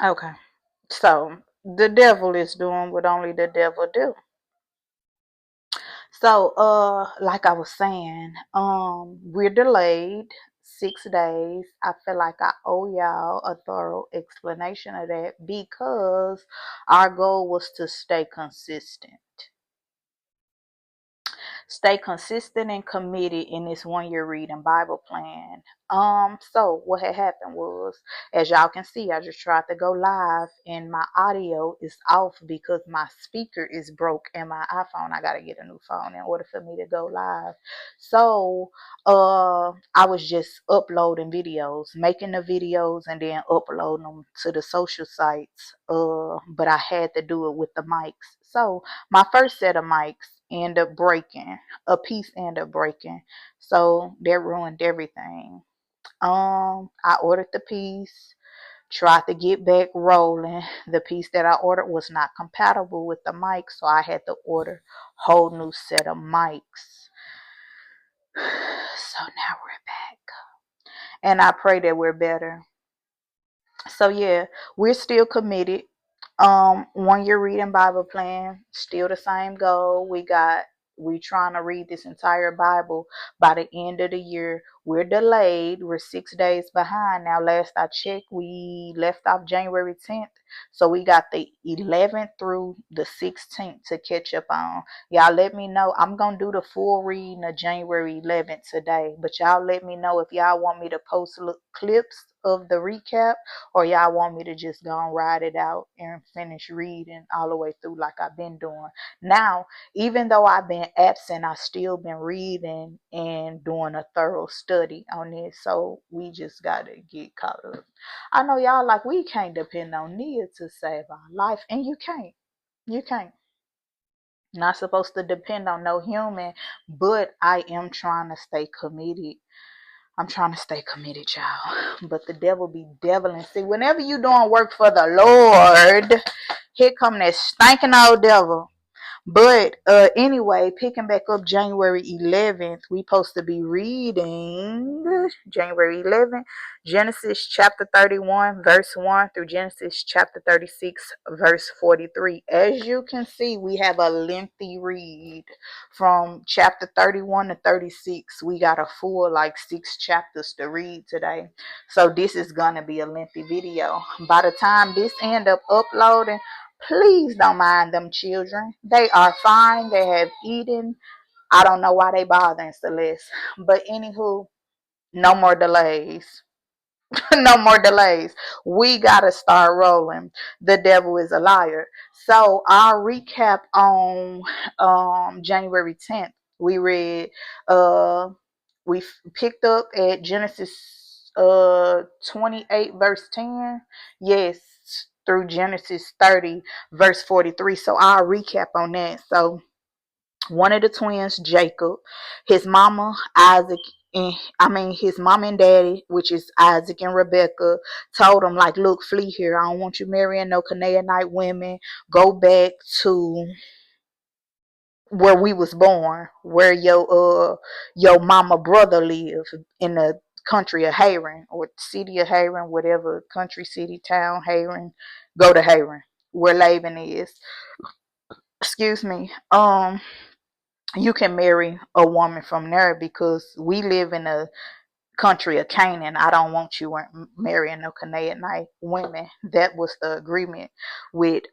Okay. So the devil is doing what only the devil do. So like I was saying, we're delayed 6 days. I feel like I owe y'all a thorough explanation of that because our goal was to stay consistent. Stay consistent and committed in this 1 year reading Bible plan. So what had happened was, as y'all can see, I just tried to go live and my audio is off because my speaker is broke and my iPhone. I gotta get a new phone in order for me to go live. So I was just uploading videos, making the videos and then uploading them to the social sites. But I had to do it with the mics. So my first set of mics ended up breaking. A piece ended up breaking. So that ruined everything. I ordered the piece, tried to get back rolling. The piece that I ordered was not compatible with the mic, so I had to order a whole new set of mics. So now we're back. And I pray that we're better. So yeah, we're still committed. 1 year reading Bible plan, still the same goal. We trying to read this entire Bible by the end of the year. We're delayed. We're 6 days behind. Now last I checked, we left off January 10th. So we got the 11th through the 16th to catch up on. Y'all let me know. I'm gonna do the full reading of January 11th today. But y'all let me know if y'all want me to post clips of the recap or y'all want me to just go and ride it out and finish reading all the way through like I've been doing. Now, even though I've been absent, I've still been reading and doing a thorough study on this. So we just gotta get caught up. I know y'all like we can't depend on Nia to save our life, and you can't. You can't. Not supposed to depend on no human, but I am trying to stay committed. I'm trying to stay committed, y'all. But the devil be deviling. See, whenever you doing work for the Lord, here come that stinking old devil. But anyway, picking back up January 11th, we supposed to be reading January 11th, Genesis chapter 31, verse 1 through Genesis chapter 36, verse 43. As you can see, we have a lengthy read from chapter 31 to 36. We got a full like 6 chapters to read today. So this is going to be a lengthy video. By the time this end up uploading, please don't mind them children. They are fine. They have eaten. I don't know why they bothering Celeste. But anywho, no more delays. No more delays. We gotta start rolling. The devil is a liar. So I'll recap on January 10th. We read we picked up at Genesis 28 verse 10. Yes, through Genesis 30 verse 43. So I'll recap on that. So one of the twins, Jacob, his mama, Isaac, and his mom and daddy, which is Isaac and Rebecca, told him, like, look, flee here. I don't want you marrying no Canaanite women. Go back to where we was born, where your mama brother lived in the country of Haran or city of Haran, whatever country, city, town, Haran. Go to Haran, where Laban is. Excuse me. You can marry a woman from there because we live in a country of Canaan. I don't want you marrying no Canaanite women. That was the agreement with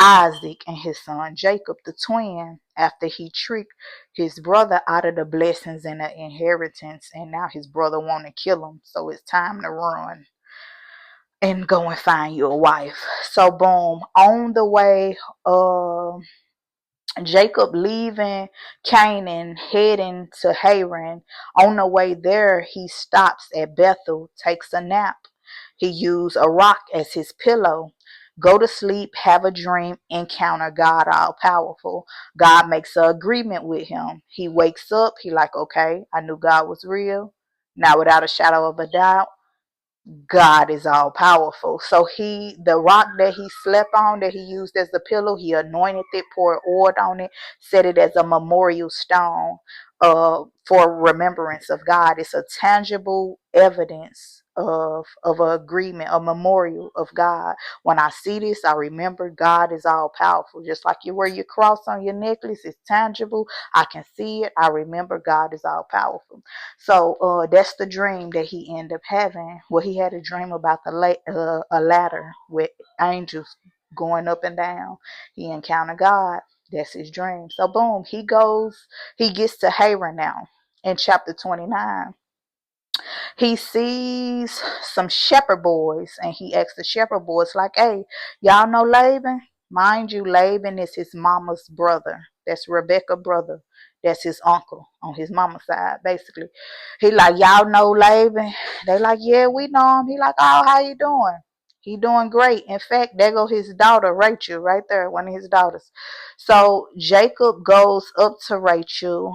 Isaac and his son Jacob, the twin, after he tricked his brother out of the blessings and the inheritance, and now his brother want to kill him. So it's time to run and go and find you a wife. So boom, on the way, Jacob leaving Canaan, heading to Haran. On the way there, he stops at Bethel, takes a nap. He used a rock as his pillow. Go to sleep, have a dream, encounter God all powerful. God makes an agreement with him. He wakes up, he like, okay, I knew God was real. Now without a shadow of a doubt, God is all powerful. So the rock that he slept on, that he used as the pillow, he anointed it, poured oil on it, set it as a memorial stone for remembrance of God. It's a tangible evidence of an agreement, a memorial of God. When I see this, I remember God is all powerful. Just like you wear your cross on your necklace, it's tangible. I can see it. I remember God is all powerful. So that's the dream that he ended up having. Well, he had a dream about a ladder with angels going up and down. He encountered God. That's his dream. So boom, he gets to Haran now in chapter 29. He sees some shepherd boys and he asks the shepherd boys, like, hey, y'all know Laban? Mind you, Laban is his mama's brother. That's Rebecca's brother. That's his uncle on his mama's side, basically. He like, y'all know Laban? They like, yeah, we know him. He like, oh, how you doing? He doing great. In fact, there go his daughter, Rachel, right there, one of his daughters. So Jacob goes up to Rachel.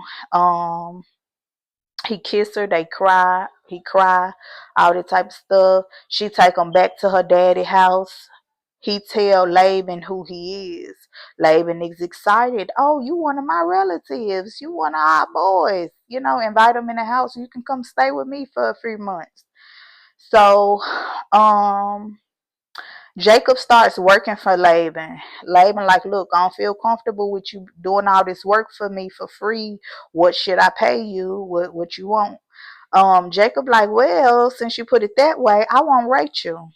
He kissed her, they cry, he cry, all that type of stuff. She take him back to her daddy house. He tell Laban who he is. Laban is excited. Oh, you one of my relatives. You one of our boys. You know, invite him in the house. You can come stay with me for a few months. So, Jacob starts working for Laban. Laban like, look, I don't feel comfortable with you doing all this work for me for free. What should I pay you? What you want? Jacob like, well, since you put it that way, I want Rachel.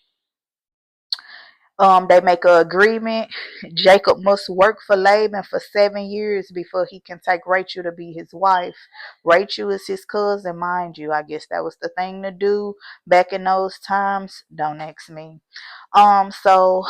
They make an agreement. Jacob must work for Laban for 7 years before he can take Rachel to be his wife. Rachel is his cousin, mind you. I guess that was the thing to do back in those times. Don't ask me. So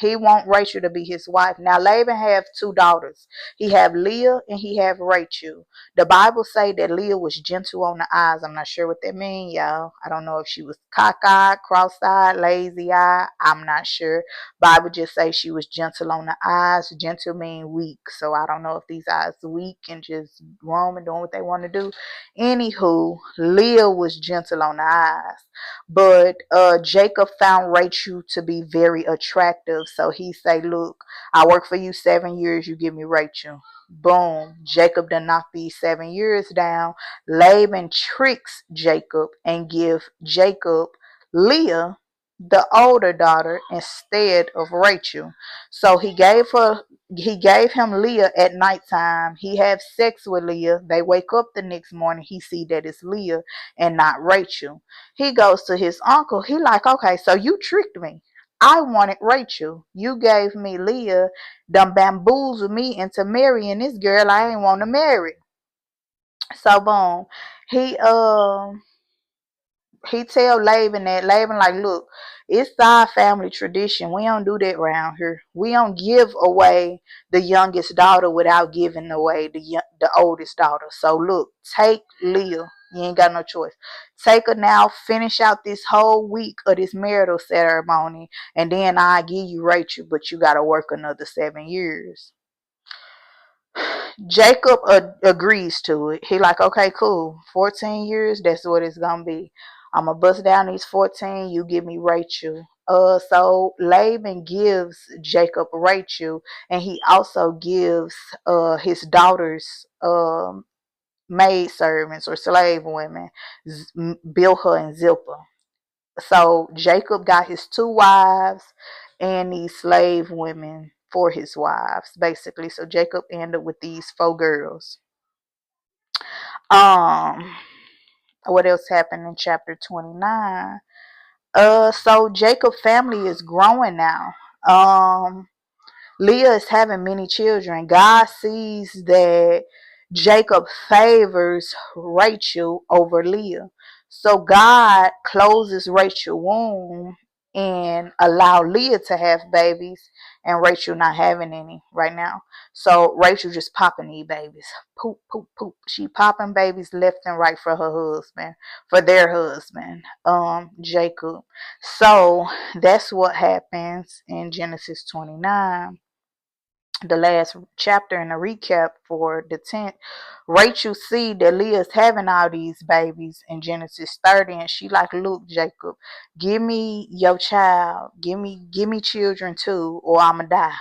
he want Rachel to be his wife. Now Laban have two daughters. He have Leah and he have Rachel. The Bible say that Leah was gentle on the eyes. I'm not sure what that means, y'all. I don't know if she was cockeyed, cross-eyed, lazy-eyed. I'm not sure. Bible just say she was gentle on the eyes. Gentle mean weak. So I don't know if these eyes weak and just roaming doing what they want to do. Anywho, Leah was gentle on the eyes. But Jacob found Rachel to be very attractive. So he say, look, I work for you 7 years, you give me Rachel. Boom. Jacob done knock these 7 years down. Laban tricks Jacob and give Jacob Leah, the older daughter, instead of Rachel. So he gave him Leah at nighttime. He have sex with Leah. They wake up the next morning. He see that it's Leah and not Rachel. He goes to his uncle. He like, okay, so you tricked me. I wanted Rachel. You gave me Leah, done bamboozled me into marrying this girl I ain't want to marry. So boom. He he tell Laban that. Laban like, look, it's our family tradition. We don't do that around here. We don't give away the youngest daughter without giving away the oldest daughter. So look, take Leah. You ain't got no choice. Take her now. Finish out this whole week of this marital ceremony, and then I give you Rachel. But you gotta work another 7 years. Jacob agrees to it. He like, okay, cool. 14 years, that's what it's gonna be. I'm gonna bust down these 14. You give me Rachel. So Laban gives Jacob Rachel, and he also gives his daughters maid servants or slave women, Bilhah and Zilpah. So Jacob got his two wives and these slave women for his wives, basically. So Jacob ended with these four girls. Um, what else happened in chapter 29? So Jacob family is growing now. Leah is having many children. God sees that Jacob favors Rachel over Leah. So God closes Rachel's womb and allow Leah to have babies and Rachel not having any right now. So Rachel just popping these babies. Poop, poop, poop. She popping babies left and right for her husband, for their husband, Jacob. So that's what happens in Genesis 29, the last chapter in the recap for the 10th. Rachel see that Leah's having all these babies in Genesis 30, and she like, look, Jacob, give me your child, give me children too, or I'ma die.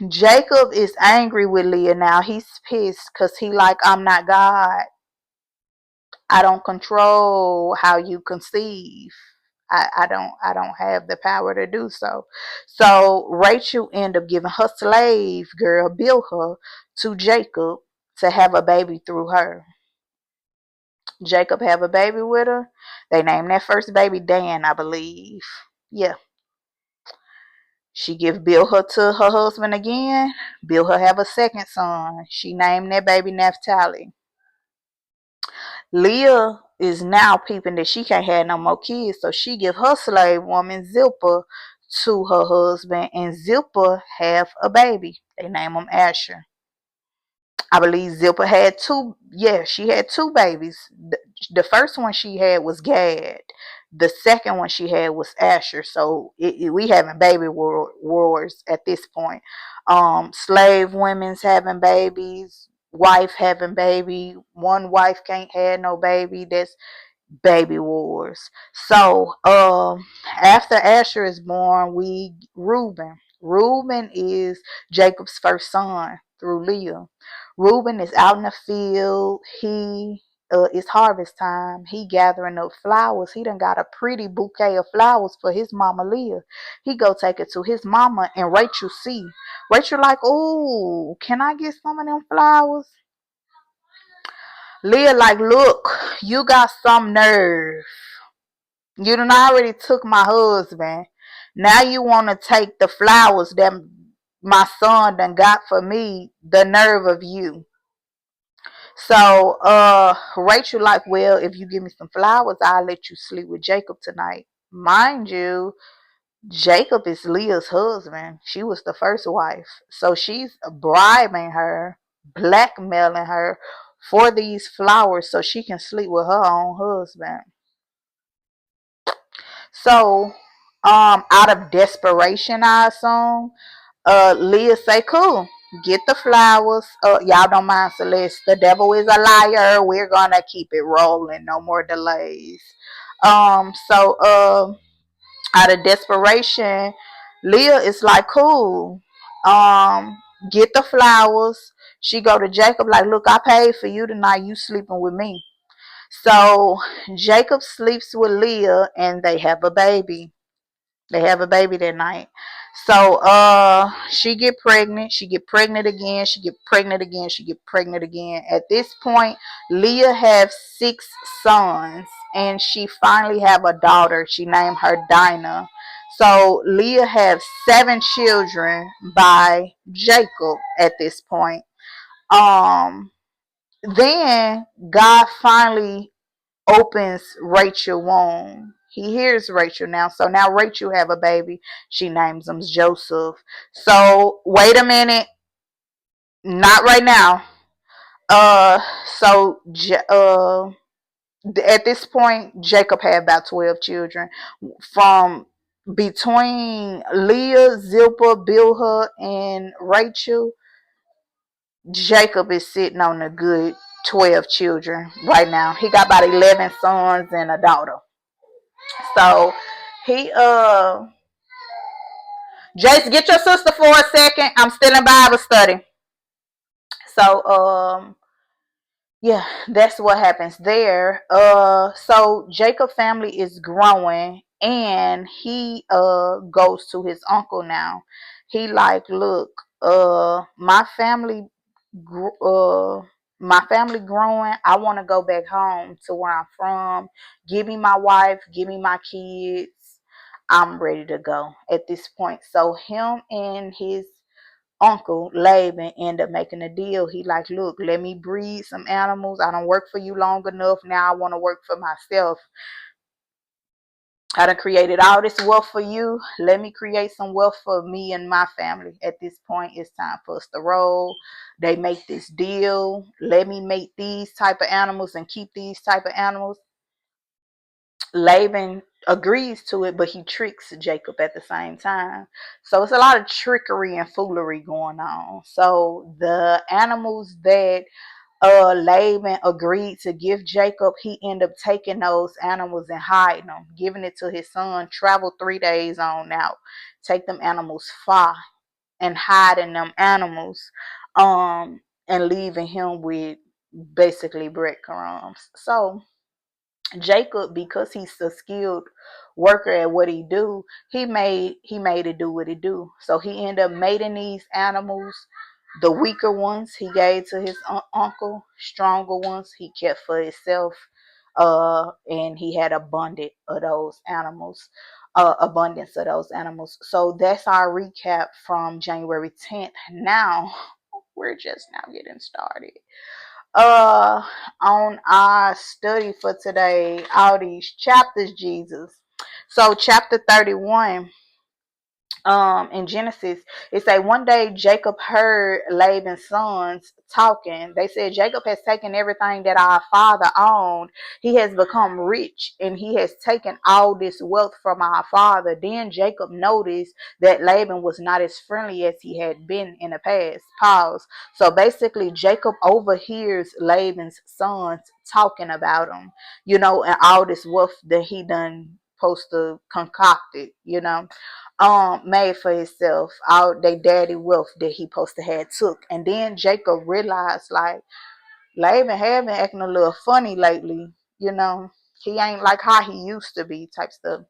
Jacob is angry with Leah now. He's pissed because he like, I'm not God. I don't control how you conceive. I don't have the power to do so. So Rachel ended up giving her slave girl Bilhah to Jacob to have a baby through her. Jacob have a baby with her. They named that first baby Dan, I believe. Yeah. She give Bilhah to her husband again. Bilhah have a second son. She named that baby Naphtali. Leah is now peeping that she can't have no more kids, so she give her slave woman Zilpah to her husband, and Zilpah have a baby. They name him Asher. I believe Zilpah had two. Yeah, she had two babies. The first one she had was Gad. The second one she had was Asher. So we having baby wars at this point. Slave women's having babies. Wife having baby. One wife can't have no baby. That's baby wars. So after Asher is born, we Reuben. Reuben is Jacob's first son through Leah. Reuben is out in the field. It's harvest time. He gathering up flowers. He done got a pretty bouquet of flowers for his mama Leah. He go take it to his mama, and Rachel see. Rachel like, ooh, can I get some of them flowers? Leah like, look, you got some nerve. You done already took my husband. Now you want to take the flowers that my son done got for me. The nerve of you. So Rachel like, well, if you give me some flowers, I'll let you sleep with Jacob tonight. Mind you, Jacob is Leah's husband. She was the first wife. So she's bribing her, blackmailing her for these flowers so she can sleep with her own husband. So, out of desperation, I assume, Leah say, cool, get the flowers. Y'all don't mind Celeste. The devil is a liar. We're gonna keep it rolling. No more delays. Out of desperation, Leah is like, cool. Get the flowers. She go to Jacob like, look, I paid for you tonight. You sleeping with me. So Jacob sleeps with Leah and they have a baby. They have a baby that night. So she get pregnant, she get pregnant again, she get pregnant again, she get pregnant again. At this point, Leah have 6 sons and she finally have a daughter. She named her Dinah. So Leah have 7 children by Jacob at this point. Then God finally opens Rachel womb. He hears Rachel now. So now Rachel have a baby. She names him Joseph. So wait a minute. Not right now. Uh so at this point Jacob had about 12 children from between Leah, Zilpah, Bilhah, and Rachel. Jacob is sitting on a good 12 children right now. He got about 11 sons and a daughter. So he Jace, get your sister for a second. I'm still in Bible study. So yeah, that's what happens there. So Jacob family is growing and he goes to his uncle now. He like, look, my family uh my family growing. I want to go back home to where I'm from. Give me my wife, give me my kids. I'm ready to go at this point. So him and his uncle Laban end up making a deal. He like, look, let me breed some animals. I don't work for you long enough. Now I want to work for myself. I done created all this wealth for you. Let me create some wealth for me and my family. At this point, it's time for us to roll. They make this deal. Let me make these type of animals and keep these type of animals. Laban agrees to it, but he tricks Jacob at the same time. So it's a lot of trickery and foolery going on. So the animals that Laban agreed to give Jacob, he ended up taking those animals and hiding them, giving it to his son, travel 3 days on out, take them animals far and hiding them animals, and leaving him with basically breadcrumbs. So Jacob, because he's a skilled worker at what he do, he made it do what it do. So he ended up mating these animals. The weaker ones he gave to his uncle. Stronger ones he kept for himself. And he had abundance of those animals. So that's our recap from January 10th. Now we're just now getting started uh on our study for today, all these chapters, Jesus. So chapter 31, in Genesis, it say one day Jacob heard Laban's sons talking. They said, Jacob has taken everything that our father owned. He has become rich and he has taken all this wealth from our father. Then Jacob noticed that Laban was not as friendly as he had been in the past. Pause. So basically Jacob overhears Laban's sons talking about him, and all this wealth that he done supposed to concocted, made for himself, all they daddy wealth that he supposed to had took. And then Jacob realized, like, Laban had been acting a little funny lately, he ain't like how he used to be, type stuff.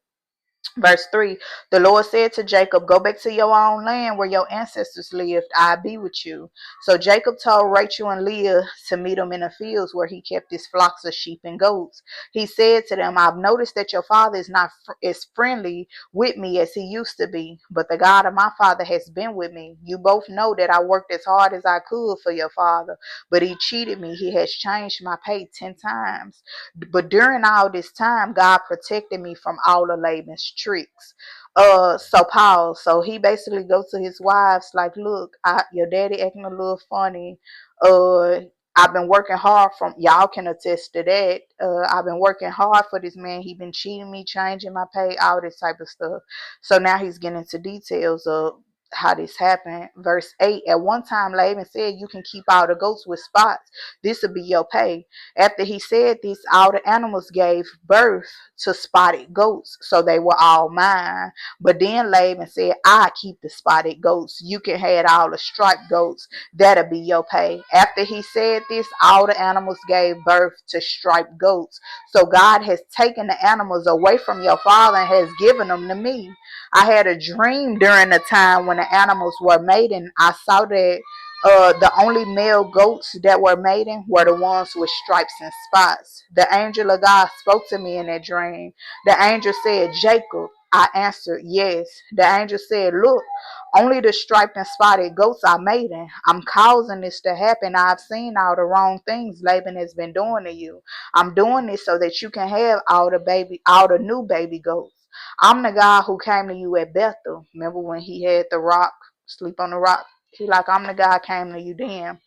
Verse 3, the Lord said to Jacob, go back to your own land where your ancestors lived. I'll be with you. So Jacob told Rachel and Leah to meet him in the fields where he kept his flocks of sheep and goats. He said to them, I've noticed that your father is not as friendly with me as he used to be, but the God of my father has been with me. You both know that I worked as hard as I could for your father, but he cheated me. He has changed my pay 10 times. But during all this time, God protected me from all of Laban's tricks. So Paul, so he basically goes to his wives like, look, your daddy acting a little funny. I've been working hard from y'all can attest to that. I've been working hard for this man. He been cheating me, changing my pay, all this type of stuff. So now he's getting into details of how this happened. Verse 8, at one time Laban said, you can keep all the goats with spots. This will be your pay. After he said this, all the animals gave birth to spotted goats, so they were all mine. But then Laban said, I keep the spotted goats. You can have all the striped goats. That'll be your pay. After he said this, all the animals gave birth to striped goats. So God has taken the animals away from your father and has given them to me. I had a dream during the time when the animals were mating. I saw that the only male goats that were mating were the ones with stripes and spots. The angel of God spoke to me in that dream. The angel said, Jacob. I answered, yes. The angel said, look, only the striped and spotted goats are mating. I'm causing this to happen. I've seen all the wrong things Laban has been doing to you. I'm doing this so that you can have all the new baby goats. I'm the God who came to you at Bethel. Remember when he had the rock, sleep on the rock? He like, I'm the God came to you then.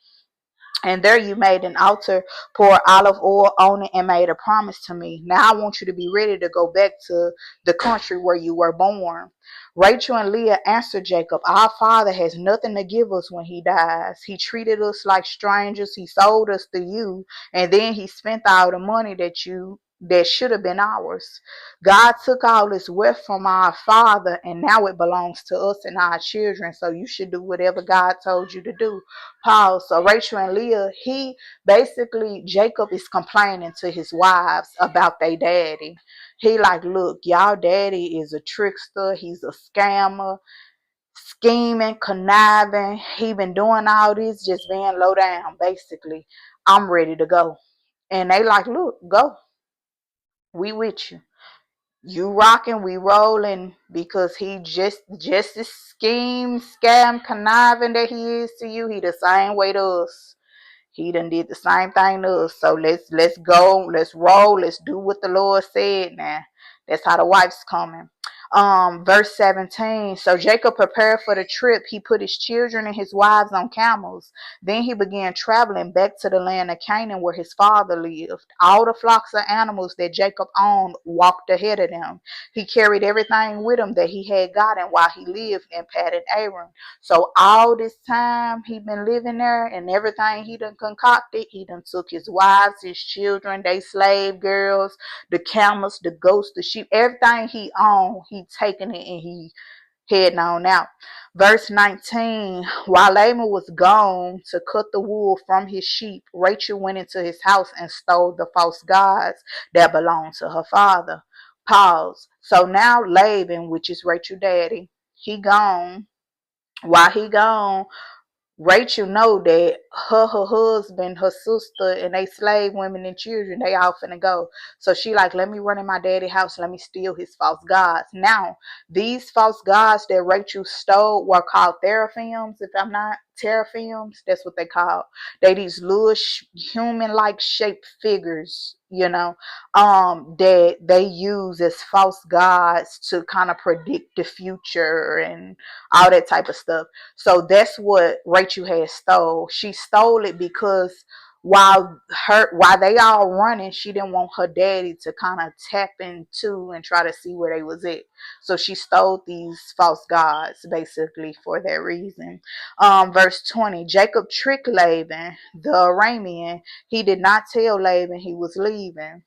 And there you made an altar, poured olive oil on it, and made a promise to me. Now I want you to be ready to go back to the country where you were born. Rachel and Leah answered Jacob, our father has nothing to give us when he dies. He treated us like strangers. He sold us to you, and then he spent all the money that should have been ours. God took all this wealth from our father, and now it belongs to us and our children. So you should do whatever God told you to do. Paul. So Rachel and Leah, Jacob is complaining to his wives about their daddy. He like, look, y'all daddy is a trickster. He's a scammer, scheming, conniving. He been doing all this, just being low down, basically. I'm ready to go. And they like, look, go. We with you. You rocking, we rolling, because he just as scam, conniving that he is to you, he the same way to us. He done did the same thing to us. So let's go, let's roll, let's do what the Lord said now. That's how the wife's coming. Verse 17. So Jacob prepared for the trip. He put his children and his wives on camels. Then he began traveling back to the land of Canaan where his father lived. All the flocks of animals that Jacob owned walked ahead of them. He carried everything with him that he had gotten while he lived in Paddan Aram. So all this time he been living there, and everything he done concocted, he done took his wives, his children, they slave girls, the camels, the goats, the sheep, everything he owned, he taken it and heading on out. Verse 19, while Laban was gone to cut the wool from his sheep, Rachel went into his house and stole the false gods that belonged to her father. Pause. So now Laban, which is Rachel daddy, he gone. While he gone, Rachel know that her husband, her sister, and they slave women and children, they all finna go. So she like, let me run in my daddy house, let me steal his false gods. Now, these false gods that Rachel stole were called teraphims, if I'm not teraphims, that's what they call. They these little human-like shaped figures, that they use as false gods to kind of predict the future and all that type of stuff. So that's what Rachel had stole. She stole it because while they all running, she didn't want her daddy to kind of tap into and try to see where they was at. So she stole these false gods basically for that reason. Verse 20, Jacob tricked Laban, the Aramean. He did not tell Laban he was leaving.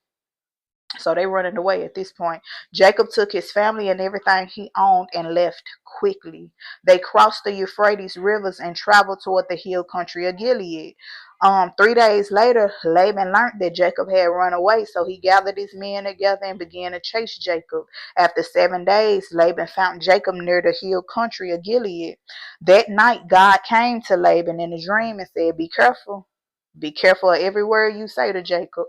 So they running away at this point. Jacob took his family and everything he owned and left quickly. They crossed the Euphrates rivers and traveled toward the hill country of Gilead. 3 days later, Laban learned that Jacob had run away, so he gathered his men together and began to chase Jacob. After 7 days, Laban found Jacob near the hill country of Gilead. That night, God came to Laban in a dream and said, "Be careful. Be careful of every word you say to Jacob."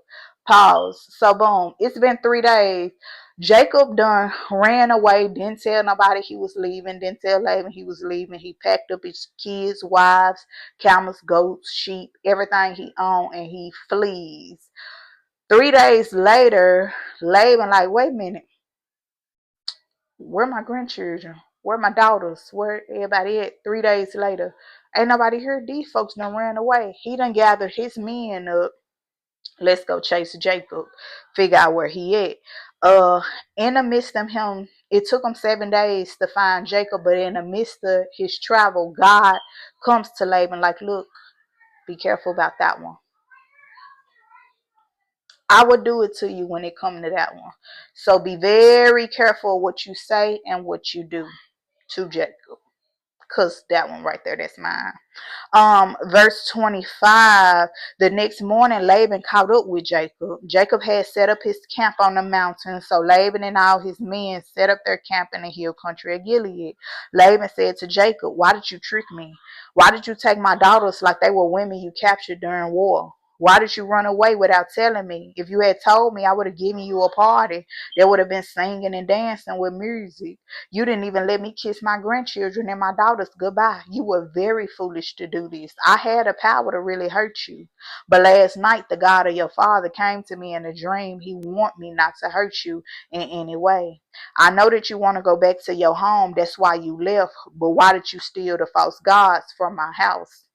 Pause. So boom, it's been 3 days. Jacob done ran away, didn't tell nobody he was leaving, didn't tell Laban he was leaving. He packed up his kids, wives, camels, goats, sheep, everything he owned, and he flees. 3 days later, Laban like, wait a minute, where my grandchildren? Where my daughters? Where everybody at? 3 days later, ain't nobody here. These folks done ran away. He done gathered his men up. Let's go chase Jacob, figure out where he at. In the midst of him, it took him 7 days to find Jacob, but in the midst of his travel, God comes to Laban like, look, be careful about that one. I will do it to you when it comes to that one. So be very careful what you say and what you do to Jacob. Because that one right there, that's mine. Verse 25, the next morning Laban caught up with Jacob. Jacob had set up his camp on the mountain, so Laban and all his men set up their camp in the hill country of Gilead. Laban said to Jacob, why did you trick me? Why did you take my daughters like they were women you captured during war? Why did you run away without telling me? If you had told me, I would have given you a party. There would have been singing and dancing with music. You didn't even let me kiss my grandchildren and my daughters goodbye. You were very foolish to do this. I had the power to really hurt you. But last night, the God of your father came to me in a dream. He warned me not to hurt you in any way. I know that you want to go back to your home. That's why you left. But why did you steal the false gods from my house?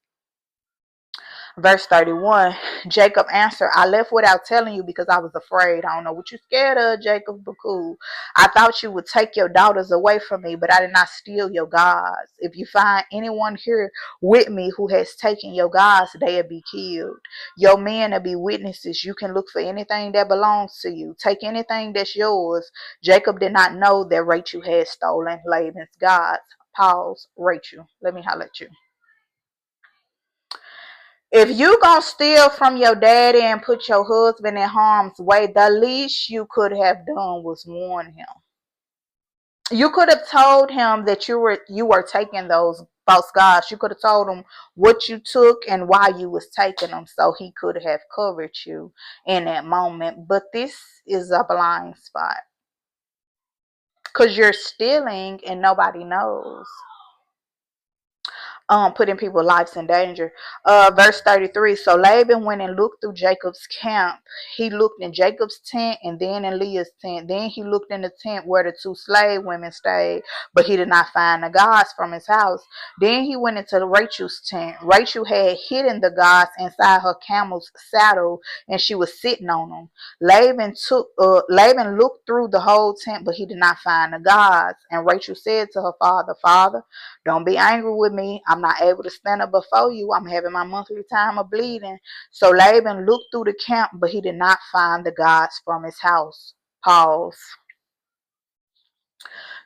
Verse 31, Jacob answered, I left without telling you because I was afraid. I don't know what you're scared of, Jacob, but cool. I thought you would take your daughters away from me, but I did not steal your gods. If you find anyone here with me who has taken your gods, they'll be killed. Your men will be witnesses. You can look for anything that belongs to you. Take anything that's yours. Jacob did not know that Rachel had stolen Laban's gods. Pause. Rachel, let me holler at you. If you gonna steal from your daddy and put your husband in harm's way, the least you could have done was warn him. You could have told him that you were taking those false gods. You could have told him what you took and why you was taking them, so he could have covered you in that moment. But this is a blind spot because you're stealing and nobody knows. Putting people's lives in danger. Verse 33. So Laban went and looked through Jacob's camp. He looked in Jacob's tent and then in Leah's tent. Then he looked in the tent where the two slave women stayed, but he did not find the gods from his house. Then he went into Rachel's tent. Rachel had hidden the gods inside her camel's saddle, and she was sitting on them. Laban looked through the whole tent, but he did not find the gods. And Rachel said to her father, Father, don't be angry with me. I'm not able to stand up before you. I'm having my monthly time of bleeding. So Laban looked through the camp, but he did not find the gods from his house. Pause.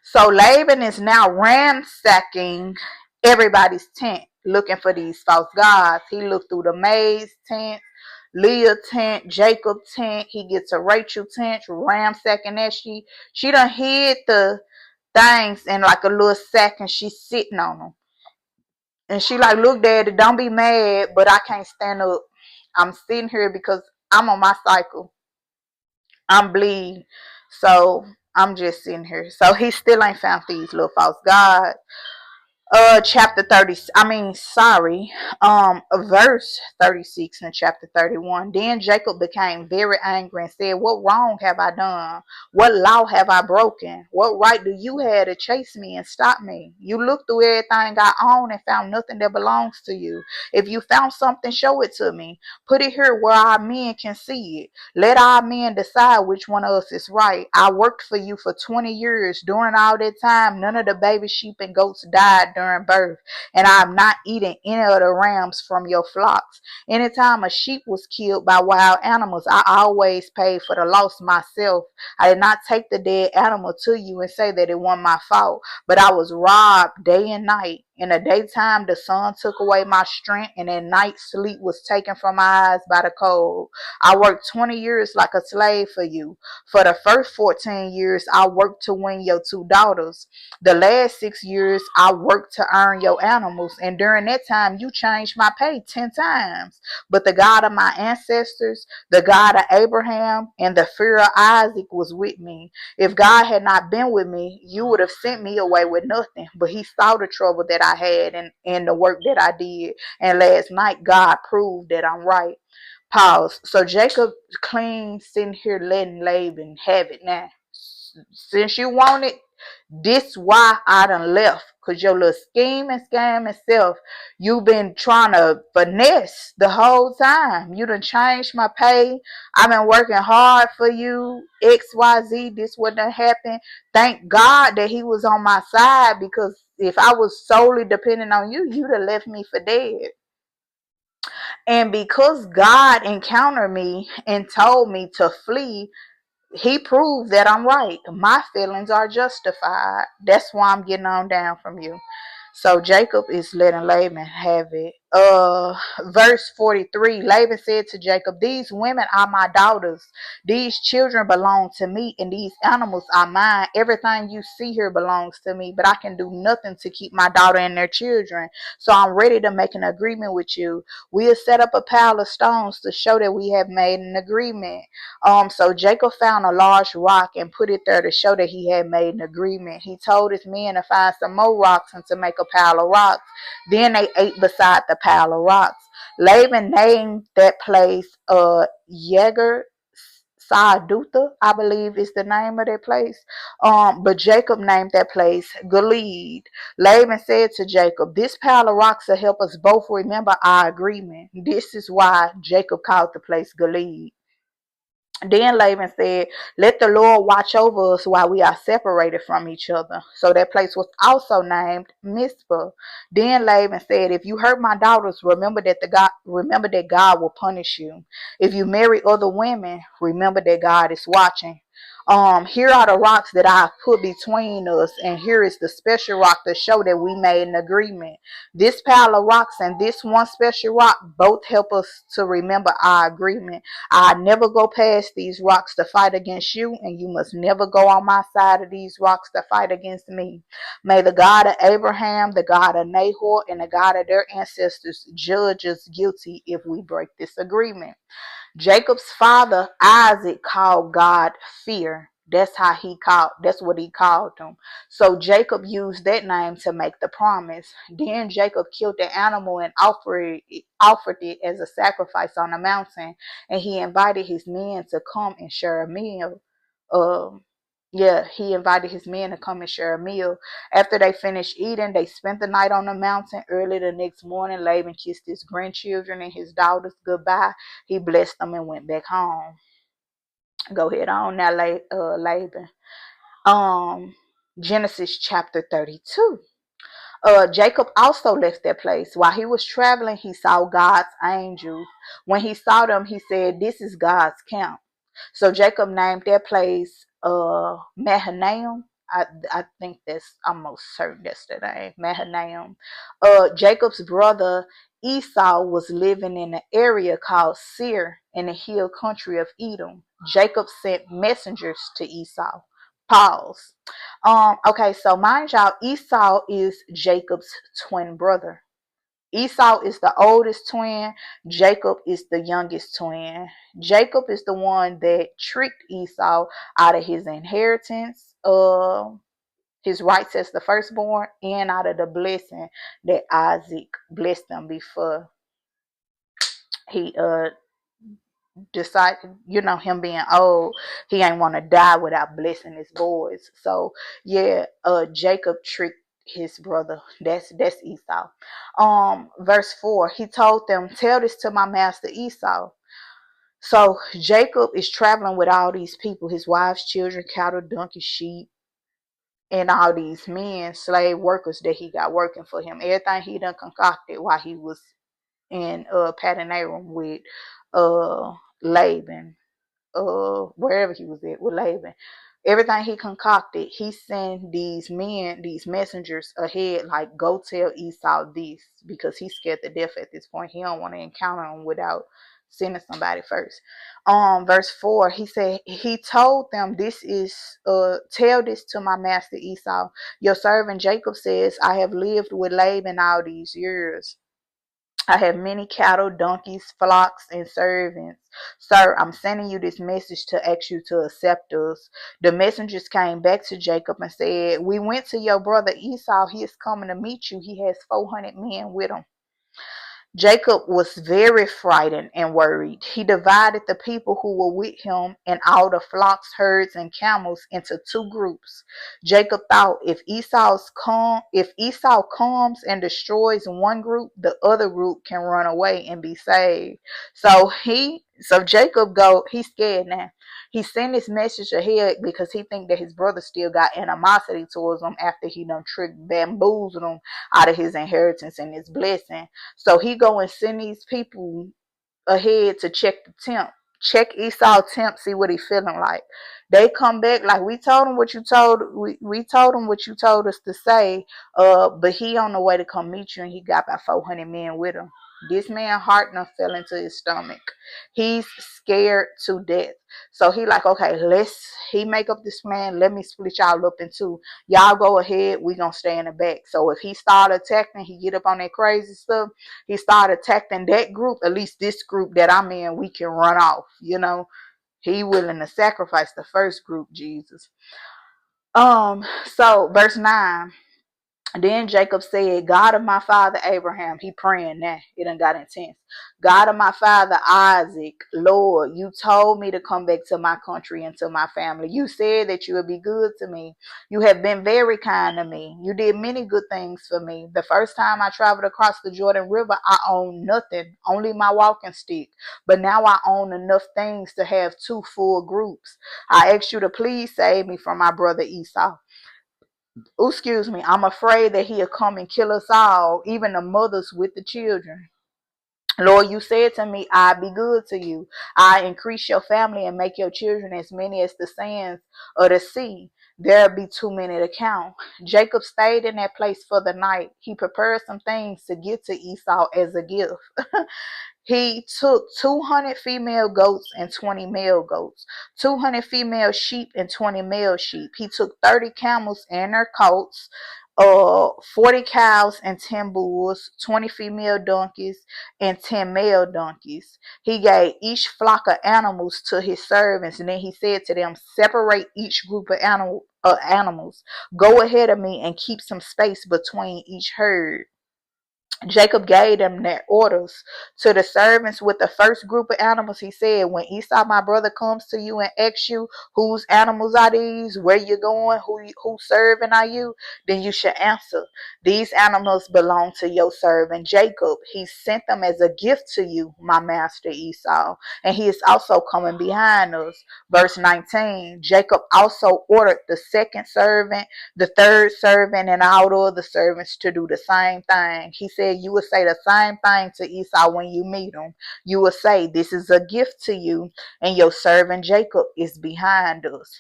So Laban is now ransacking everybody's tent, looking for these false gods. He looked through the maid's tent, Leah tent, Jacob tent. He gets a Rachel tent, ransacking that. She done hid the things in like a little sack, and she's sitting on them. And she like, look, Daddy, don't be mad, but I can't stand up. I'm sitting here because I'm on my cycle. I'm bleeding. So I'm just sitting here. So he still ain't found these little false gods. Chapter 30, verse 36 in chapter 31. Then Jacob became very angry and said, what wrong have I done? What law have I broken? What right do you have to chase me and stop me? You looked through everything I own and found nothing that belongs to you. If you found something, show it to me. Put it here where our men can see it. Let our men decide which one of us is right. I worked for you for 20 years. During all that time, none of the baby sheep and goats died during birth, and I am not eating any of the rams from your flocks. Anytime a sheep was killed by wild animals, I always paid for the loss myself. I did not take the dead animal to you and say that it wasn't my fault, but I was robbed day and night. In the daytime, the sun took away my strength, and at night, sleep was taken from my eyes by the cold. I worked 20 years like a slave for you. For the first 14 years, I worked to win your 2 daughters. The last 6 years, I worked to earn your animals, and during that time, you changed my pay 10 times. But the God of my ancestors, the God of Abraham, and the fear of Isaac was with me. If God had not been with me, you would have sent me away with nothing. But he saw the trouble that I had and the work that I did. And last night, God proved that I'm right. Pause. So Jacob clean sitting here letting Laban have it now. Since you want it, this why I done left. Cause your little scheme and scam and self, you been trying to finesse the whole time. You done changed my pay. I've been working hard for you. XYZ, this would not happen. Thank God that he was on my side, because if I was solely depending on you, you'd have left me for dead. And because God encountered me and told me to flee, he proved that I'm right. My feelings are justified. That's why I'm getting on down from you. So Jacob is letting Laban have it. Verse 43, Laban said to Jacob, these women are my daughters. These children belong to me, and these animals are mine. Everything you see here belongs to me, but I can do nothing to keep my daughter and their children. So I'm ready to make an agreement with you. We'll set up a pile of stones to show that we have made an agreement. So Jacob found a large rock and put it there to show that he had made an agreement. He told his men to find some more rocks and to make a pile of rocks. Then they ate beside the pile of rocks. Laban named that place Yeger Saadutha, I believe is the name of that place. But Jacob named that place Gilead. Laban said to Jacob, this pile of rocks will help us both remember our agreement. This is why Jacob called the place Gilead. Then Laban said, let the Lord watch over us while we are separated from each other. So that place was also named Mizpah. Then Laban said, if you hurt my daughters, remember that God will punish you. If you marry other women, remember that God is watching. Here are the rocks that I put between us, and here is the special rock to show that we made an agreement. This pile of rocks and this one special rock both help us to remember our agreement. I never go past these rocks to fight against you, and you must never go on my side of these rocks to fight against me. May the God of Abraham, the God of Nahor, and the God of their ancestors judge us guilty if we break this agreement. Jacob's father Isaac called God fear. That's what he called him. So Jacob used that name to make the promise. Then Jacob killed the animal and offered it as a sacrifice on the mountain, and he invited his men to come and share a meal. Um he invited his men to come and share a meal. After they finished eating, they spent the night on the mountain. Early the next morning, Laban kissed his grandchildren and his daughters goodbye. He blessed them and went back home. Go ahead on now, Laban. Genesis chapter 32. Jacob also left that place. While he was traveling, he saw God's angels. When he saw them, he said, this is God's camp. So Jacob named that place Mahanaim. I think that's almost certain that's the name, Mahanaim. Jacob's brother Esau was living in an area called Seir in the hill country of Edom. Jacob sent messengers to Esau. Pause. Okay, so mind y'all, Esau is Jacob's twin brother. Esau is the oldest twin. Jacob is the youngest twin. Jacob is the one that tricked Esau out of his inheritance, his rights as the firstborn, and out of the blessing that Isaac blessed them before he decided, him being old, he ain't want to die without blessing his boys. So yeah, Jacob tricked his brother. That's Esau. Verse 4, he told them, tell this to my master Esau. So Jacob is traveling with all these people, his wives, children, cattle, donkeys, sheep, and all these men, slave workers that he got working for him. Everything he done concocted while he was in Paddan Aram with Laban, wherever he was at with Laban. Everything he concocted, he sent these men, these messengers ahead, like, go tell Esau this, because he's scared to death at this point. He don't want to encounter him without sending somebody first. Verse 4, he said, he told them, this is tell this to my master Esau. Your servant Jacob says, I have lived with Laban all these years. I have many cattle, donkeys, flocks, and servants. Sir, I'm sending you this message to ask you to accept us. The messengers came back to Jacob and said, we went to your brother Esau. He is coming to meet you. He has 400 men with him. Jacob was very frightened and worried. He divided the people who were with him and all the flocks, herds, and camels into two groups. Jacob thought, if Esau comes and destroys one group, the other group can run away and be saved. So Jacob he's scared now. He sent his message ahead because he think that his brother still got animosity towards him after he done bamboozled him out of his inheritance and his blessing. So he go and send these people ahead to check the temp. Check Esau temp, see what he feeling like. They come back like, we told him what you told we told him what you told us to say. But he on the way to come meet you, and he got about 400 men with him. This man heart done fell into his stomach. He's scared to death. So he like, okay, he make up this plan. Let me split y'all up in two. Y'all go ahead. We gonna stay in the back. So if he start attacking, he get up on that crazy stuff. He started attacking that group. At least this group that I'm in, we can run off. He willing to sacrifice the first group, Jesus. So verse 9. Then Jacob said, God of my father Abraham, he praying now. It done got intense. God of my father Isaac, Lord, you told me to come back to my country and to my family. You said that you would be good to me. You have been very kind to me. You did many good things for me. The first time I traveled across the Jordan River, I owned nothing, only my walking stick. But now I own enough things to have two full groups. I ask you to please save me from my brother Esau. Excuse me, I'm afraid that he'll come and kill us all, even the mothers with the children. Lord, you said to me, I be good to you. I increase your family and make your children as many as the sands of the sea. There'll be too many to count. Jacob stayed in that place for the night. He prepared some things to give to Esau as a gift. He took 200 female goats and 20 male goats, 200 female sheep and 20 male sheep. He took 30 camels and their coats, 40 cows and 10 bulls, 20 female donkeys and 10 male donkeys. He gave each flock of animals to his servants, and then he said to them, separate each group of animals. Go ahead of me and keep some space between each herd. Jacob gave them their orders to the servants with the first group of animals. He said, when Esau, my brother, comes to you and asks you, whose animals are these, where you going, who serving are you, then you should answer, these animals belong to your servant Jacob. He sent them as a gift to you, my master Esau, and he is also coming behind us. Verse 19, Jacob also ordered the second servant, the third servant, and all the other servants to do the same thing. He said, you will say the same thing to Esau when you meet him. You will say, this is a gift to you, and your servant Jacob is behind us.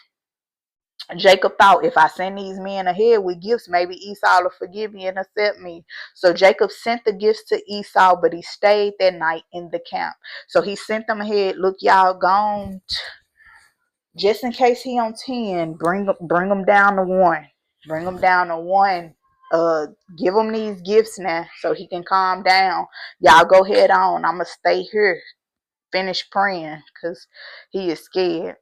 Jacob thought, if I send these men ahead with gifts, maybe Esau will forgive me and accept me. So Jacob sent the gifts to Esau, but he stayed that night in the camp. So he sent them ahead. Look, y'all gone. Just in case he on 10, bring him down to 1. Bring him down to 1. Give him these gifts now so he can calm down. Y'all go head on. I'ma stay here, finish praying, because he is scared.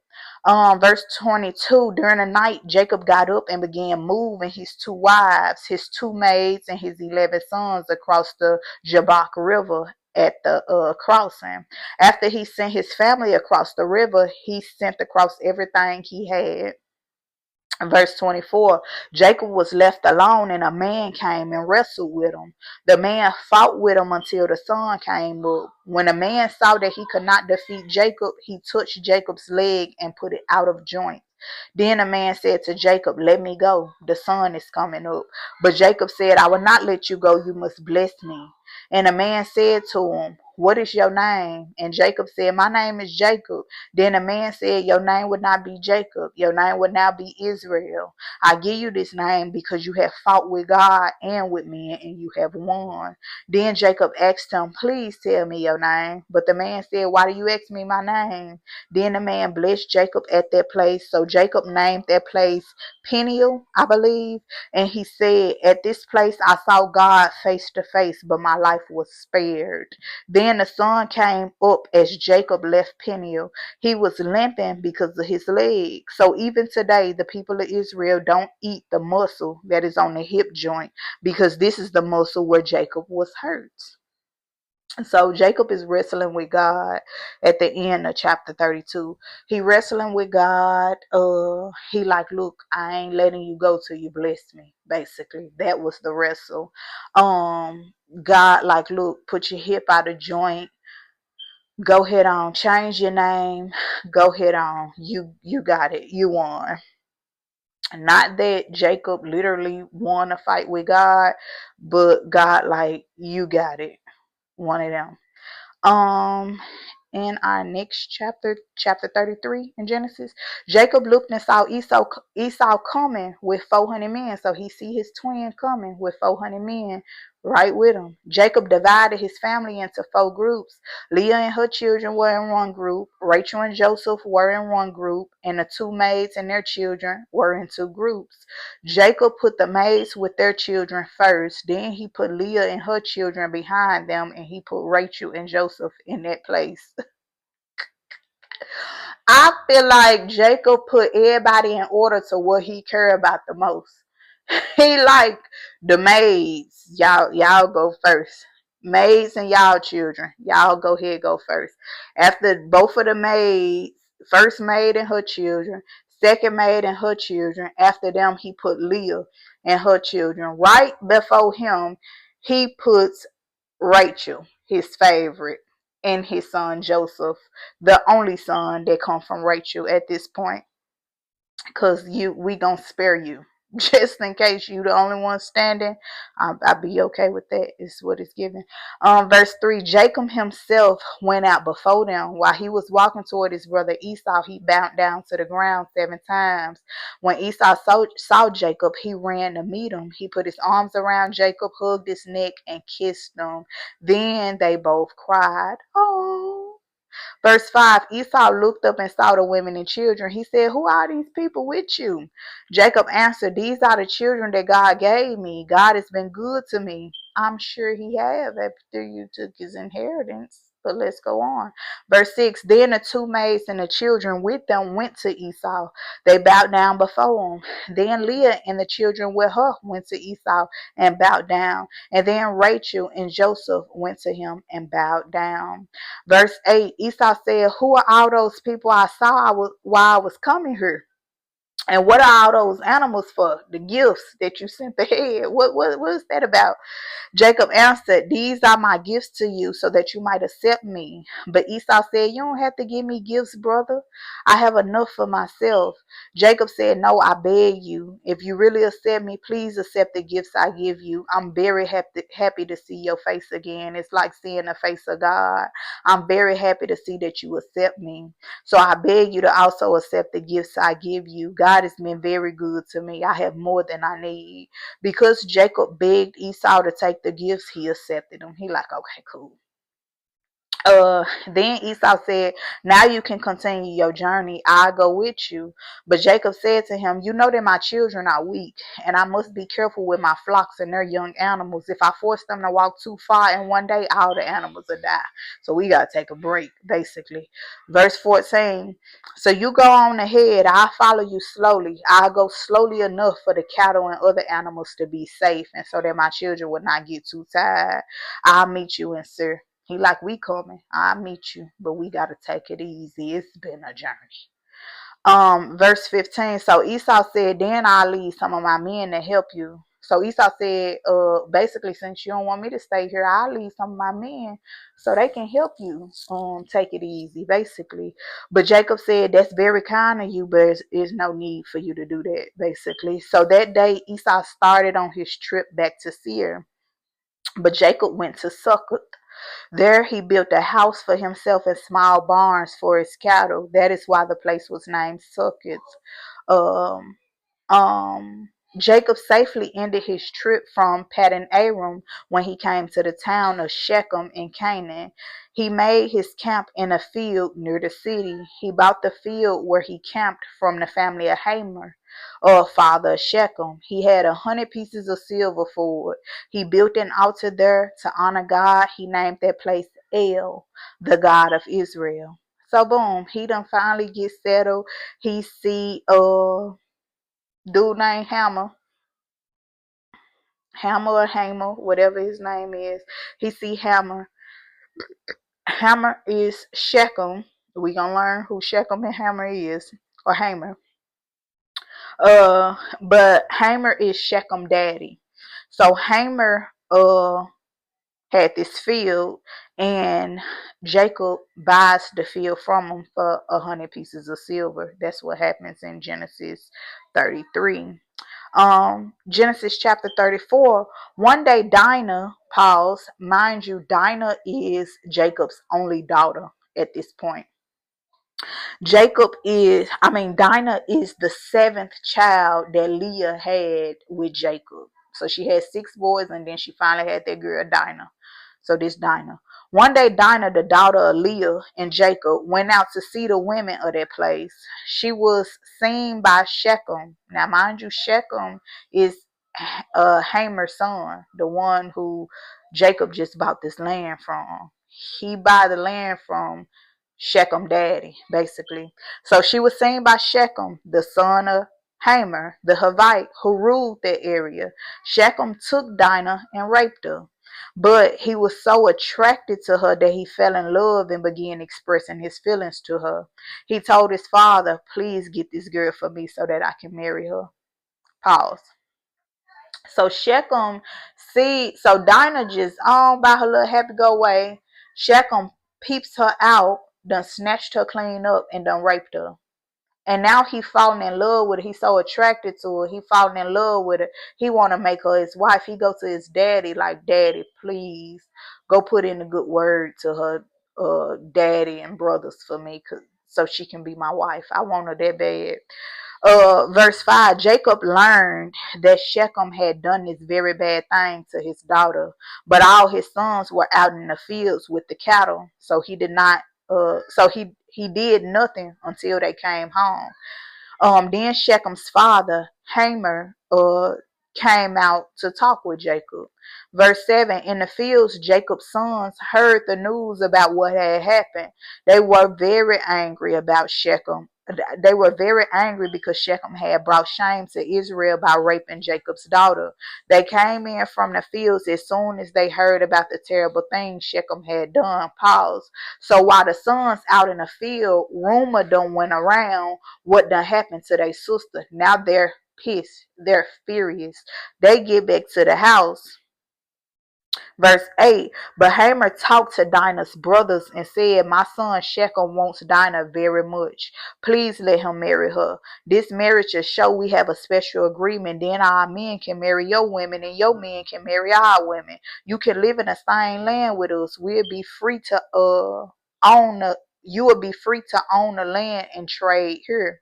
Verse 22, during the night, Jacob got up and began moving his 2 wives, his 2 maids, and his 11 sons across the Jabbok River at the crossing. After he sent his family across the river, he sent across everything he had. Verse 24, Jacob was left alone, and a man came and wrestled with him. The man fought with him until the sun came up. When the man saw that he could not defeat Jacob, he touched Jacob's leg and put it out of joint. Then the man said to Jacob, let me go. The sun is coming up. But Jacob said, I will not let you go. You must bless me. And the man said to him, what is your name? And Jacob said, my name is Jacob. Then the man said, your name would not be Jacob. Your name would now be Israel. I give you this name because you have fought with God and with men, and you have won. Then Jacob asked him, please tell me your name. But the man said, why do you ask me my name? Then the man blessed Jacob at that place. So Jacob named that place Peniel, I believe. And he said, at this place I saw God face to face, but my life was spared. Then the sun came up as Jacob left Peniel. He was limping because of his leg. So even today, the people of Israel don't eat the muscle that is on the hip joint, because this is the muscle where Jacob was hurt. So Jacob is wrestling with God at the end of chapter 32. He wrestling with God. He like, look, I ain't letting you go till you bless me. Basically, that was the wrestle. God like, look, put your hip out of joint. Go ahead on, change your name. Go ahead on. You got it. You won. Not that Jacob literally won a fight with God, but God like, you got it. One of them. Um, in our next chapter, chapter 33 in Genesis, Jacob looked and saw Esau coming with 400 men. So he see his twin coming with 400 men right with him. Jacob divided his family into 4 groups. Leah and her children were in one group. Rachel and Joseph were in one group. And the 2 maids and their children were in 2 groups. Jacob put the maids with their children first. Then he put Leah and her children behind them. And he put Rachel and Joseph in that place. I feel like Jacob put everybody in order to what he cared about the most. He like the maids. Y'all go first. Maids and y'all children. Y'all go ahead, go first. After both of the maids, first maid and her children, second maid and her children. After them, he put Leah and her children. Right before him, he puts Rachel, his favorite, and his son Joseph, the only son that come from Rachel at this point, because we gonna spare you just in case you the only one standing. I'll be okay with that, is what it's given. Verse 3, Jacob himself went out before them. While he was walking toward his brother Esau, he bowed down to the ground 7 times. When Esau saw Jacob, he ran to meet him. He put his arms around Jacob, hugged his neck, and kissed him. Then they both cried, oh. Verse 5, Esau looked up and saw the women and children. He said, who are these people with you? Jacob answered, these are the children that God gave me. God has been good to me. I'm sure he have after you took his inheritance. But let's go on. Verse 6, then the 2 maids and the children with them went to Esau. They bowed down before him. Then Leah and the children with her went to Esau and bowed down. And then Rachel and Joseph went to him and bowed down. Verse 8, Esau said, who are all those people I saw while I was coming here? And what are all those animals for? The gifts that you sent ahead. What is that about? Jacob answered, these are my gifts to you so that you might accept me. But Esau said, you don't have to give me gifts, brother. I have enough for myself. Jacob said, no, I beg you. If you really accept me, please accept the gifts I give you. I'm very happy to see your face again. It's like seeing the face of God. I'm very happy to see that you accept me. So I beg you to also accept the gifts I give you. God God has been very good to me. I have more than I need. Because Jacob begged Esau to take the gifts, he accepted them. He like, okay, cool. Then Esau said, now you can continue your journey. I'll go with you. But Jacob said to him, you know that my children are weak, and I must be careful with my flocks and their young animals. If I force them to walk too far in one day, all the animals will die. So we got to take a break, basically. Verse 14, so you go on ahead. I'll follow you slowly. I'll go slowly enough for the cattle and other animals to be safe, and so that my children will not get too tired. I'll meet you in Sir. He like, we coming. I'll meet you, but we gotta take it easy. It's been a journey. Verse 15. So Esau said, then I'll leave some of my men to help you. So Esau said, basically, since you don't want me to stay here, I'll leave some of my men so they can help you take it easy, basically. But Jacob said, that's very kind of you, but there's no need for you to do that, basically. So that day Esau started on his trip back to Seir, but Jacob went to Succoth. There he built a house for himself and small barns for his cattle. That is why the place was named Succoth. Um, um, Jacob safely ended his trip from Paddan Aram when he came to the town of Shechem in Canaan. He made his camp in a field near the city. He bought the field where he camped from the family of Hamor, father of Shechem. He had 100 pieces of silver for it. He built an altar there to honor God. He named that place El, the God of Israel. So boom, he done finally get settled. He see dude named Hammer or Hamer, whatever his name is. He see Hammer. Hammer is Shechem. We gonna learn who Shechem and Hammer is, or Hamer. But Hamer is Shechem daddy. So Hamer had this field, and Jacob buys the field from him for 100 pieces of silver. That's what happens in Genesis 33. Genesis chapter 34. One day Dinah, pause, mind you, Dinah is Jacob's only daughter at this point. Dinah is the seventh child that Leah had with Jacob. So she had 6 boys, and then she finally had that girl Dinah. So this Dinah. One day Dinah, the daughter of Leah and Jacob, went out to see the women of that place. She was seen by Shechem. Now mind you, Shechem is Hamer's son, the one who Jacob just bought this land from. He bought the land from Shechem daddy, basically. So she was seen by Shechem, the son of Hamer, the Hivite, who ruled that area. Shechem took Dinah and raped her. But he was so attracted to her that he fell in love and began expressing his feelings to her. He told his father, please get this girl for me so that I can marry her. Pause. So Dinah just on by her little happy go away. Shechem peeps her out, done snatched her clean up and done raped her. And now he falling in love with her. He's so attracted to her. He falling in love with her. He want to make her his wife. He go to his daddy like, daddy, please go put in a good word to her daddy and brothers for me, so she can be my wife. I want her that bad. Verse 5, Jacob learned that Shechem had done this very bad thing to his daughter, but all his sons were out in the fields with the cattle, so he did not. He did nothing until they came home. Then Shechem's father, Hamer, came out to talk with Jacob. Verse 7, in the fields, Jacob's sons heard the news about what had happened. They were very angry about Shechem. They were very angry because Shechem had brought shame to Israel by raping Jacob's daughter. They came in from the fields as soon as they heard about the terrible things Shechem had done. Pause. So while the sons out in the field, rumor done went around what done happened to their sister. Now they're pissed. They're furious. They get back to the house. Verse 8, but Hamer talked to Dinah's brothers and said, my son Shechem wants Dinah very much. Please let him marry her. This marriage will show we have a special agreement. Then our men can marry your women and your men can marry our women. You can live in the same land with us. We'll be free to you will be free to own the land and trade here.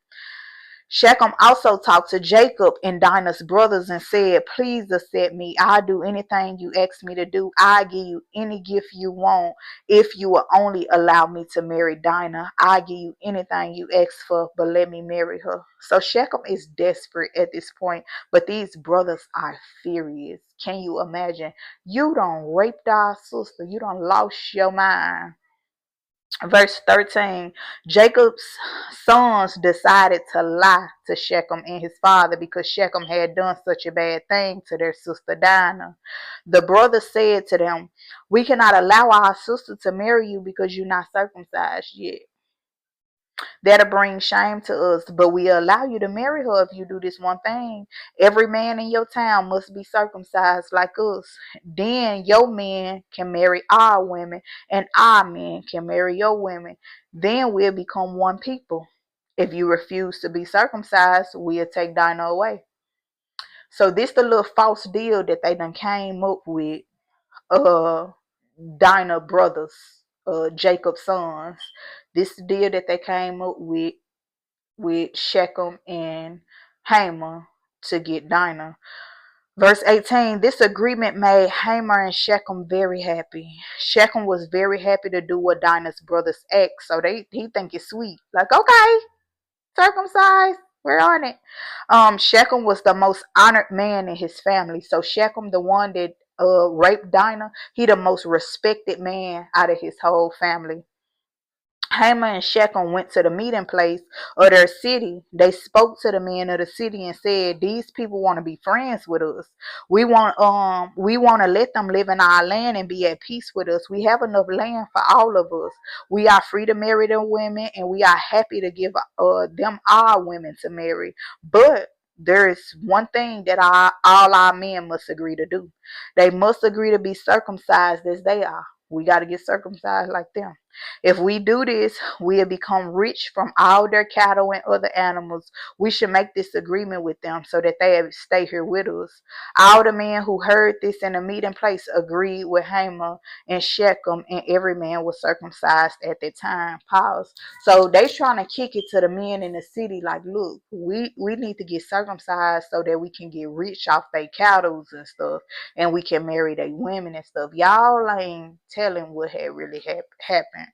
Shechem also talked to Jacob and Dinah's brothers and said, please accept me. I'll do anything you ask me to do. I'll give you any gift you want if you will only allow me to marry Dinah. I'll give you anything you ask for, but let me marry her. So Shechem is desperate at this point, but these brothers are furious. Can you imagine? You done raped our sister. You done lost your mind. Verse 13, Jacob's sons decided to lie to Shechem and his father because Shechem had done such a bad thing to their sister Dinah. The brothers said to them, we cannot allow our sister to marry you because you're not circumcised yet. That'll bring shame to us, but we allow you to marry her if you do this one thing. Every man in your town must be circumcised like us. Then your men can marry our women, and our men can marry your women. Then we'll become one people. If you refuse to be circumcised, we'll take Dinah away. So this the little false deal that they done came up with. Dinah brothers, Jacob's sons. This deal that they came up with Shechem and Hamor to get Dinah. Verse 18, this agreement made Hamor and Shechem very happy. Shechem was very happy to do what Dinah's brothers asked, so he think it's sweet. Like, okay, circumcised, we're on it. Shechem was the most honored man in his family. So Shechem, the one that raped Dinah, he the most respected man out of his whole family. Hamor and Shechem went to the meeting place of their city. They spoke to the men of the city and said, these people want to be friends with us. We want to let them live in our land and be at peace with us. We have enough land for all of us. We are free to marry them women, and we are happy to give them our women to marry. But there is one thing that all our men must agree to do. They must agree to be circumcised as they are. We got to get circumcised like them. If we do this, we'll become rich from all their cattle and other animals. We should make this agreement with them so that they stay here with us. All the men who heard this in the meeting place agreed with Hamor and Shechem, and every man was circumcised at that time. Pause. So they trying to kick it to the men in the city like, look, we need to get circumcised so that we can get rich off their cattle and stuff, and we can marry their women and stuff. Y'all ain't telling what had really happened,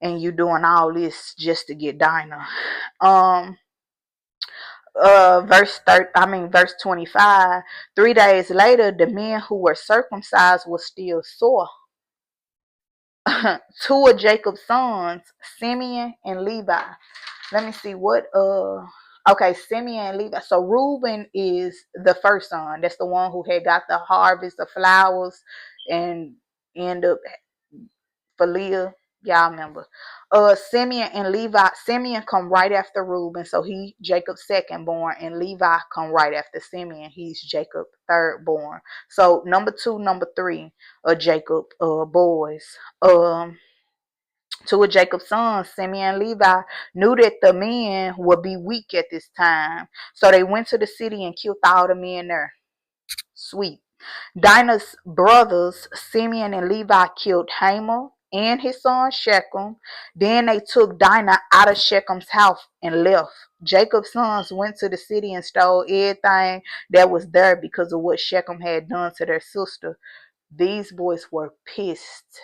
and you doing all this just to get Dinah. Verse 25. 3 days later, the men who were circumcised were still sore. Two of Jacob's sons, Simeon and Levi. Let me see what okay, Simeon and Levi. So Reuben is the first son. That's the one who had got the harvest of flowers and end up for Leah. Y'all remember. Simeon and Levi. Simeon come right after Reuben, so he Jacob's second born, and Levi come right after Simeon. He's Jacob third born. So number 2, number 3 are Jacob boys. Two of Jacob's sons, Simeon and Levi, knew that the men would be weak at this time. So they went to the city and killed all the men there. Sweet. Dinah's brothers, Simeon and Levi, killed Hamor and his son Shechem. Then they took Dinah out of Shechem's house and left. Jacob's sons went to the city and stole everything that was there because of what Shechem had done to their sister. These boys were pissed.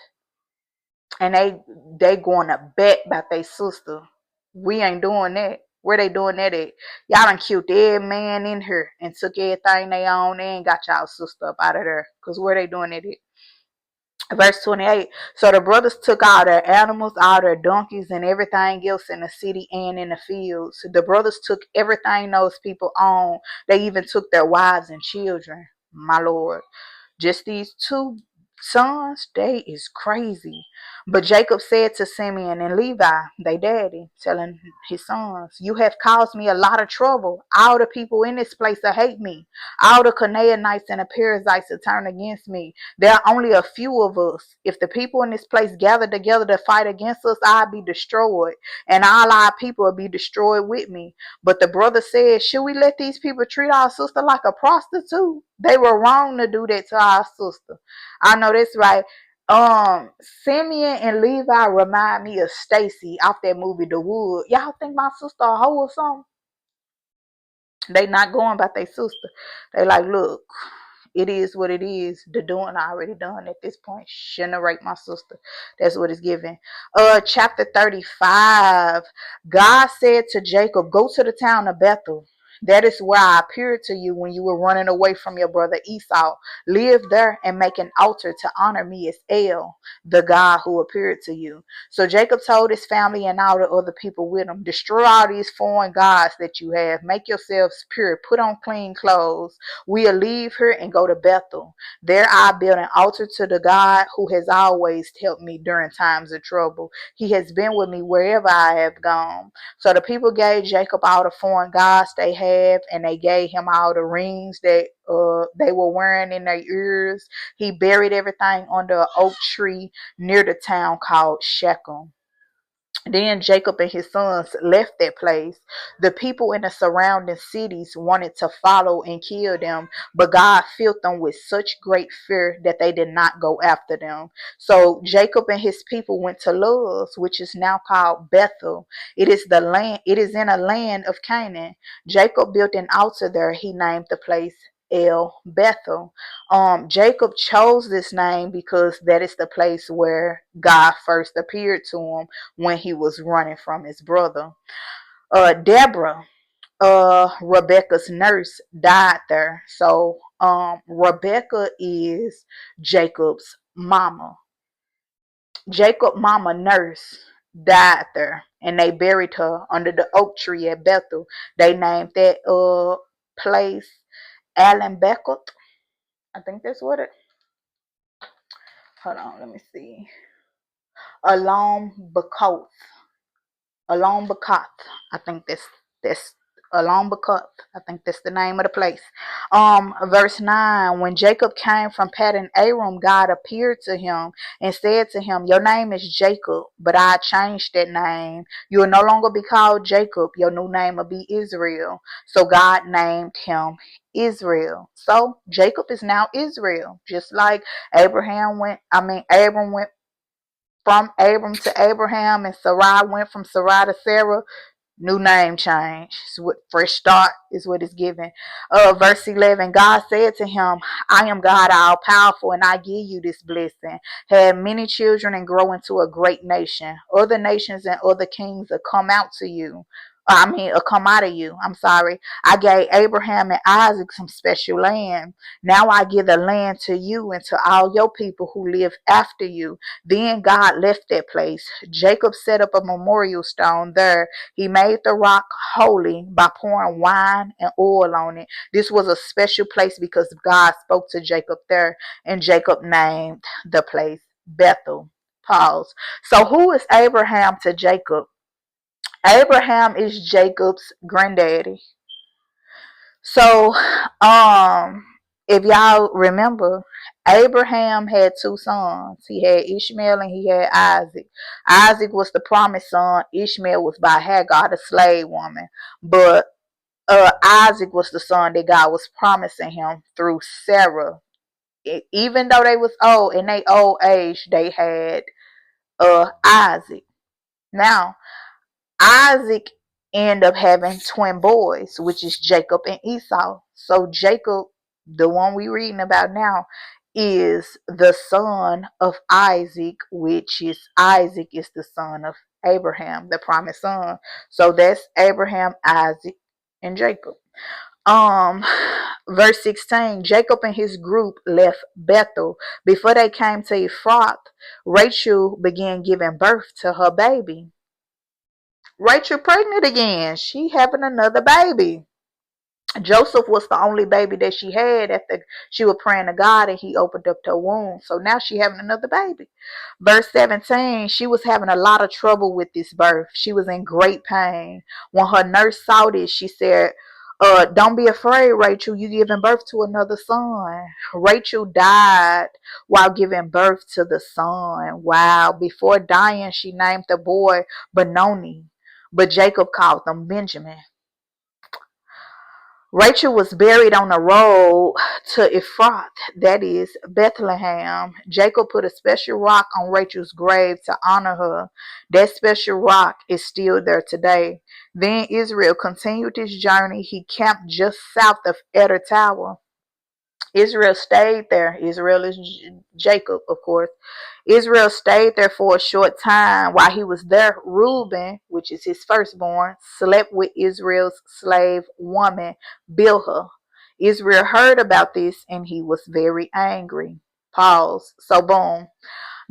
And they going to bet about their sister. We ain't doing that. Where they doing that at? Y'all done killed every man in here and took everything they own and got y'all sister up out of there. Because where they doing it at? Verse 28. So the brothers took all their animals, all their donkeys, and everything else in the city and in the fields. The brothers took everything those people owned. They even took their wives and children. My Lord. Just these two sons, they is crazy. But Jacob said to Simeon and Levi, they daddy, telling his sons, you have caused me a lot of trouble. All the people in this place will hate me. All the Canaanites and the Perizzites will turn against me. There are only a few of us. If the people in this place gather together to fight against us, I'll be destroyed, and all our people will be destroyed with me. But the brother said, should we let these people treat our sister like a prostitute? They were wrong to do that to our sister. I know that's right. Simeon and Levi remind me of Stacy off that movie The Wood. Y'all think my sister a hoe or something? They not going about their sister. They like, look, it is what it is. The doing already done at this point. Shouldn't rape my sister. That's what it's given. Chapter 35. God said to Jacob, go to the town of Bethel. That is where I appeared to you when you were running away from your brother Esau. Live there and make an altar to honor me as El, the God who appeared to you. So Jacob told his family and all the other people with him, destroy all these foreign gods that you have. Make yourselves pure. Put on clean clothes. We'll leave here and go to Bethel. There I build an altar to the God who has always helped me during times of trouble. He has been with me wherever I have gone. So the people gave Jacob all the foreign gods they have, and they gave him all the rings that they were wearing in their ears. He buried everything under an oak tree near the town called Shechem. Then Jacob and his sons left that place. The people in the surrounding cities wanted to follow and kill them, but God filled them with such great fear that they did not go after them. So Jacob and his people went to Luz, which is now called Bethel. It is in a land of Canaan. Jacob built an altar there. He named the place El Bethel. Jacob chose this name because that is the place where God first appeared to him when he was running from his brother. Deborah, Rebecca's nurse, died there. So Rebecca is Jacob's mama. Jacob mama nurse died there, and they buried her under the oak tree at Bethel. They named that place Allen Beckett. I think that's what it. Hold on, let me see. Alon Bakoth. Alon Bakoth. I think that's Alon Bakoth. I think that's the name of the place. Verse 9. When Jacob came from Paddan Aram, God appeared to him and said to him, your name is Jacob, but I changed that name. You will no longer be called Jacob. Your new name will be Israel. So God named him Israel. So Jacob is now Israel. Just like Abram went from Abram to Abraham, and Sarai went from Sarai to Sarah. New name change. Fresh start is what is given. Verse 11, God said to him, I am God all powerful, and I give you this blessing. Have many children and grow into a great nation. Other nations and other kings will come out to you. Come out of you. I'm sorry. I gave Abraham and Isaac some special land. Now I give the land to you and to all your people who live after you. Then God left that place. Jacob set up a memorial stone there. He made the rock holy by pouring wine and oil on it. This was a special place because God spoke to Jacob there, and Jacob named the place Bethel. Pause. So who is Abraham to Jacob? Abraham is Jacob's granddaddy. So, if y'all remember, Abraham had two sons. He had Ishmael and he had Isaac. Isaac was the promised son. Ishmael was by Hagar, the slave woman. But Isaac was the son that God was promising him through Sarah. Even though they was old, in their old age, they had Isaac. Now, Isaac ended up having twin boys, which is Jacob and Esau. So Jacob, the one we reading about now, is the son of Isaac, which is Isaac is the son of Abraham, the promised son. So that's Abraham, Isaac, and Jacob. Um, Verse 16, Jacob and his group left Bethel. Before they came to Ephrath, Rachel began giving birth to her baby. Rachel pregnant again. She having another baby. Joseph was the only baby that she had after she was praying to God and he opened up her womb. So now she having another baby. Verse 17, she was having a lot of trouble with this birth. She was in great pain. When her nurse saw this, she said, don't be afraid, Rachel. You giving birth to another son. Rachel died while giving birth to the son. Wow. Before dying, she named the boy Benoni, but Jacob called him Benjamin. Rachel was buried on the road to Ephrath, that is Bethlehem. Jacob put a special rock on Rachel's grave to honor her. That special rock is still there today. Then Israel continued his journey. He camped just south of Eder Tower. Israel stayed there. Israel is Jacob, of course. Israel stayed there for a short time. While he was there, Reuben, which is his firstborn, slept with Israel's slave woman, Bilhah. Israel heard about this and he was very angry. Pause. So, boom.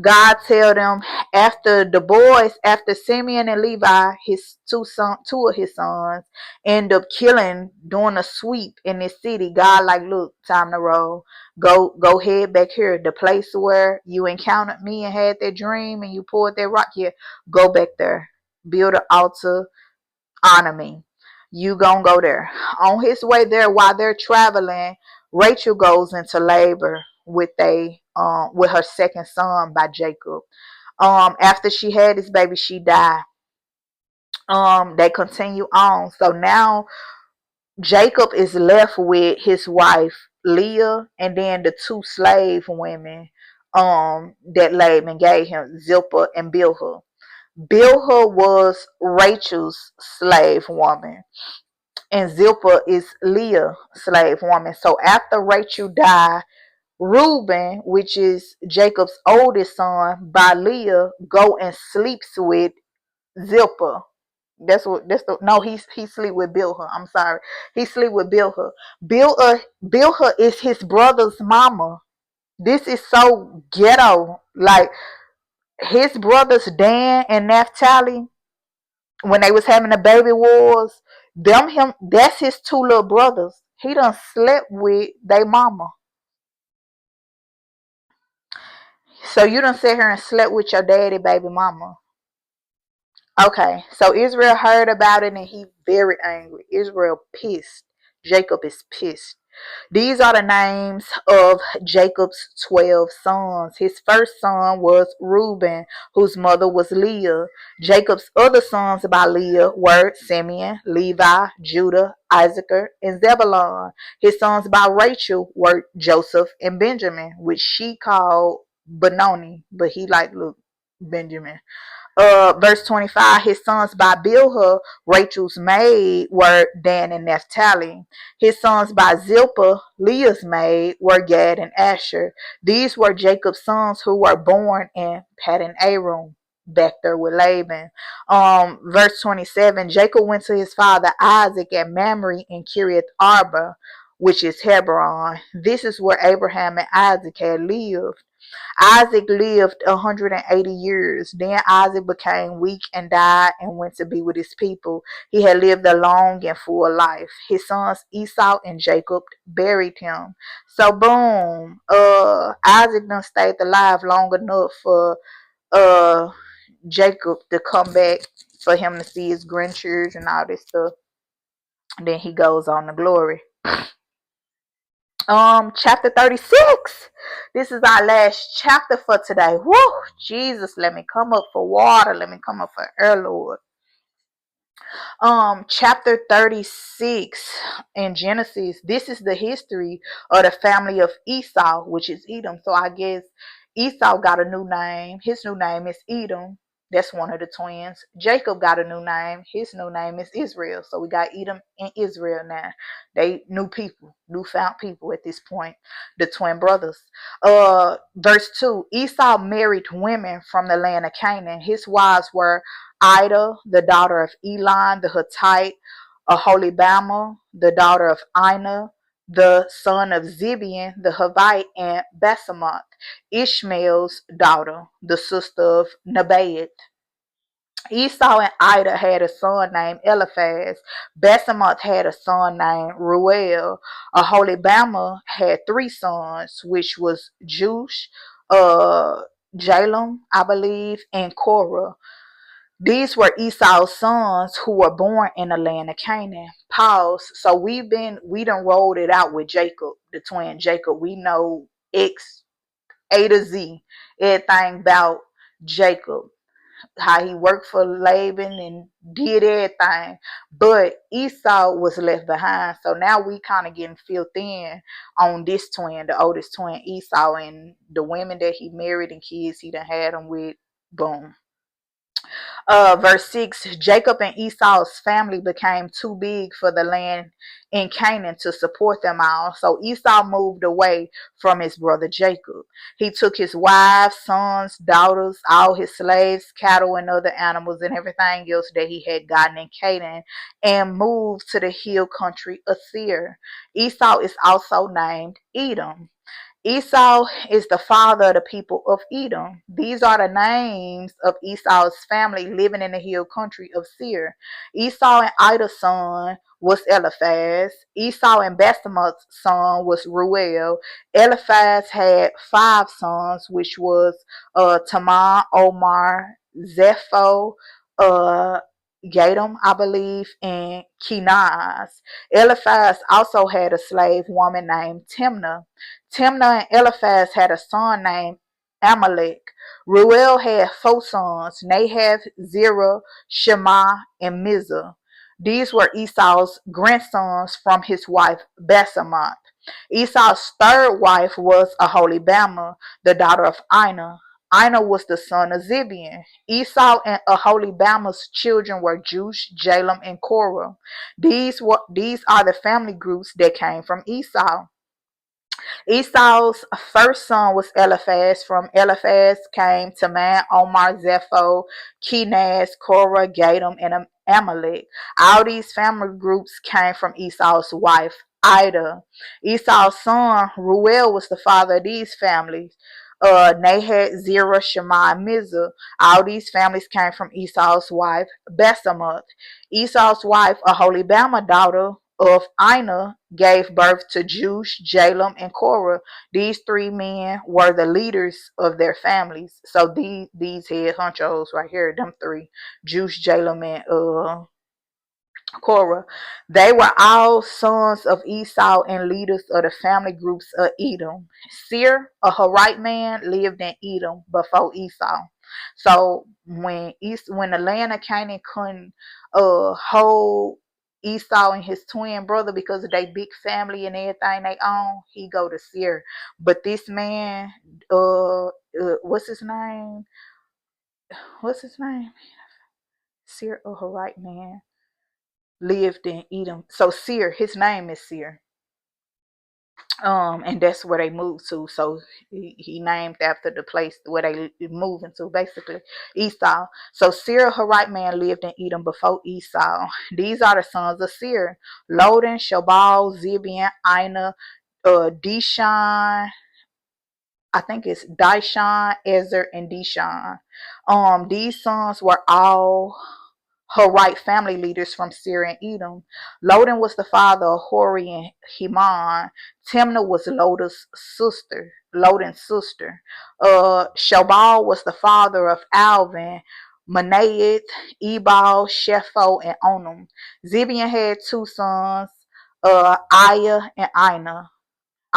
God tell them after the boys, after Simeon and Levi, his two of his sons, end up killing, doing a sweep in this city. God like, look, time to roll. Go head back here. The place where you encountered me and had that dream and you poured that rock here. Go back there. Build an altar, honor me. You gonna go there. On his way there, while they're traveling, Rachel goes into labor with her second son by Jacob. After she had this baby, she died. They continue on. So now Jacob is left with his wife Leah and then the two slave women that Laban gave him, Zilpah and Bilhah. Bilhah was Rachel's slave woman, and Zilpah is Leah's slave woman. So after Rachel died, Reuben, which is Jacob's oldest son, by Leah, go and sleeps with Zilpah. He sleep with Bilhah. I'm sorry. He sleep with Bilhah. Bilhah is his brother's mama. This is so ghetto. Like his brothers Dan and Naphtali, when they was having the baby wars, that's his two little brothers. He done slept with their mama. So you done sit here and slept with your daddy baby mama. Okay, so Israel heard about it and he very angry. Israel pissed. Jacob is pissed. These are the names of Jacob's 12 sons. His first son was Reuben, whose mother was Leah. Jacob's other sons by Leah were Simeon, Levi, Judah, Issachar, and Zebulun. His sons by Rachel were Joseph and Benjamin, which she called Benoni, but he look, Benjamin. Verse 25, his sons by Bilhah, Rachel's maid, were Dan and Naphtali. His sons by Zilpah, Leah's maid, were Gad and Asher. These were Jacob's sons who were born in Paddan Aram, back there with Laban. Verse 27, Jacob went to his father Isaac at Mamre in Kiriath Arba, which is Hebron. This is where Abraham and Isaac had lived. Isaac lived 180 years. Then Isaac became weak and died and went to be with his people. He had lived a long and full life. His sons Esau and Jacob buried him. So boom, Isaac done stayed alive long enough for uh Jacob to come back, for him to see his grandchildren and all this stuff. And then he goes on to glory. Chapter 36. This is our last chapter for today. Woo! Jesus, let me come up for water. Let me come up for air, Lord. Chapter 36 in Genesis. This is the history of the family of Esau, which is Edom. So I guess Esau got a new name. His new name is Edom. That's one of the twins. Jacob got a new name. His new name is Israel. So we got Edom and Israel now. They new people, newfound people at this point. The twin brothers. Verse 2. Esau married women from the land of Canaan. His wives were Ida, the daughter of Elon the Hittite, Aholibamah, the daughter of Ina, the son of Zibeon the Hivite, and Basemath, Ishmael's daughter, the sister of Nebaioth. Esau and Ida had a son named Eliphaz. Basemath had a son named Ruel. Aholibamah had three sons, which was Jush, Jalem, I believe, and Korah. These were Esau's sons who were born in the land of Canaan. Pause. So we done rolled it out with Jacob, the twin Jacob. We know X, A to Z, everything about Jacob. how he worked for Laban and did everything. But Esau was left behind. So now we kind of getting filled in on this twin, the oldest twin, Esau, and the women that he married and kids he done had them with. Boom. Verse 6, Jacob and Esau's family became too big for the land in Canaan to support them all. So Esau moved away from his brother Jacob. He took his wives, sons, daughters, all his slaves, cattle, and other animals, and everything else that he had gotten in Canaan, and moved to the hill country of Seir. Esau is also named Edom. Esau is the father of the people of Edom. These are the names of Esau's family living in the hill country of Seir. Esau and Ida's son was Eliphaz. Esau and Basemath's son was Ruel. Eliphaz had 5 sons, which was Tamar, Omar, Zepho, uh, Gatam, I believe, and Kenaz. Eliphaz also had a slave woman named Timnah. Timnah and Eliphaz had a son named Amalek. Ruel had 4 sons, Nahath, Zerah, Shema, and Mizah. These were Esau's grandsons from his wife Basemath. Esau's third wife was Aholibamah, the daughter of Aina. Aina was the son of Zibeon. Esau and Aholibamah's children were Jush, Jalem, and Korah. These are the family groups that came from Esau. Esau's first son was Eliphaz. From Eliphaz came Teman, Omar, Zepho, Kenaz, Korah, Gatam, and Amalek. All these family groups came from Esau's wife, Ida. Esau's son, Ruel, was the father of these families. Nahat, Zerah, Shema, and Mizah. All these families came from Esau's wife, Basemath. Esau's wife, Aholibamah, daughter of Aina, gave birth to Jush, Jalem, and Korah. These 3 men were the leaders of their families. So these head honchos right here, them 3, Jush, Jalem, and Korah, they were all sons of Esau and leaders of the family groups of Edom. Seir, a Horite man, lived in Edom before Esau. So when the land of Canaan couldn't hold Esau and his twin brother because of their big family and everything they own, he go to Seir. But this man, what's his name? What's his name? Seir, a Horite man, lived in Edom. So Seir, his name is Seir. And that's where they moved to. So he named after the place where they moving to, basically, Esau. So Seir, her right man, lived in Edom before Esau. These are the sons of Seir: Lodan, Shobal, Zibeon, Ina, Dishon. I think it's Dishon, Ezer, and Dishon. These sons were all Horite family leaders from Seir and Edom. Lodan was the father of Hori and Heman. Timnah was Lodan's sister. Shobal was the father of Alvin, Manaeth, Ebal, Shepho, and Onam. Zibeon had 2 sons, Aya and Ina.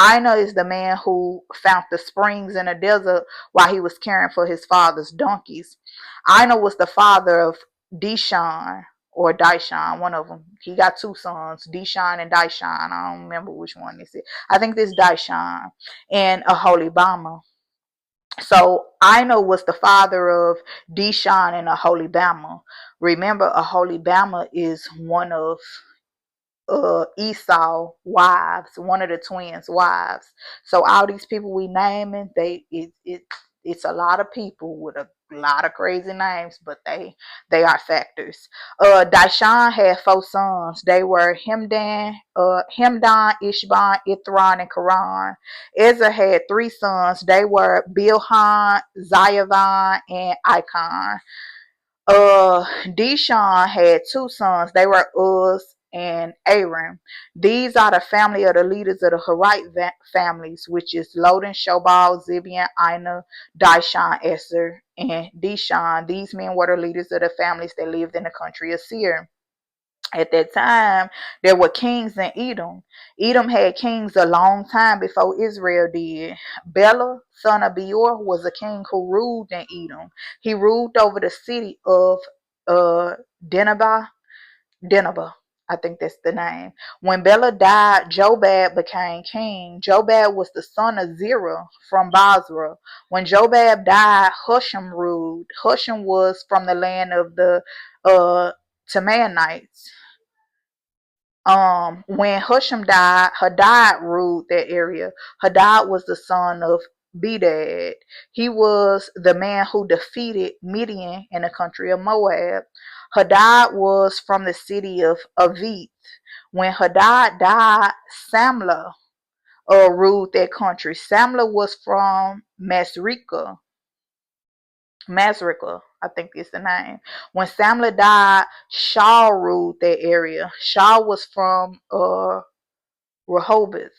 Ina is the man who found the springs in the desert while he was caring for his father's donkeys. Ina was the father of Dishon or Dishon, one of them. He got 2 sons, Dishon and Dishon. I don't remember which one this is. I think this is Dishon and Aholibamah. So Ina was the father of Dishon and Aholibamah. Remember, Aholibamah is one of Esau wives, one of the twins' wives. So all these people we naming, it's a lot of people with a lot of crazy names, but they are factors. Dishon had 4 sons. They were Hemdan, Ishban, Ithran, and Karan. Ezra had 3 sons. They were Bilhan, Zayavan, and Icon. Dishon had 2 sons. They were Uz and Aram. These are the family of the leaders of the Horite families, which is Lodan, Shobal, Zibeon, Ina, Dishon, Eser, and Dishon. These men were the leaders of the families that lived in the country of Seir. At that time, there were kings in Edom. Edom had kings a long time before Israel did. Bela, son of Beor, was a king who ruled in Edom. He ruled over the city of uh, Dinabah, Dinabah. I think that's the name. When Bela died, Jobab became king. Jobab was the son of Zerah from Basra. When Jobab died, Husham ruled. Husham was from the land of the Temanites. When Husham died, Hadad ruled that area. Hadad was the son of Bedad. He was the man who defeated Midian in the country of Moab. Hadad was from the city of Avith. When Hadad died, Samlah ruled that country. Samlah was from Masrekah, I think is the name. When Samlah died, Shaul ruled that area. Shaul was from Rehoboth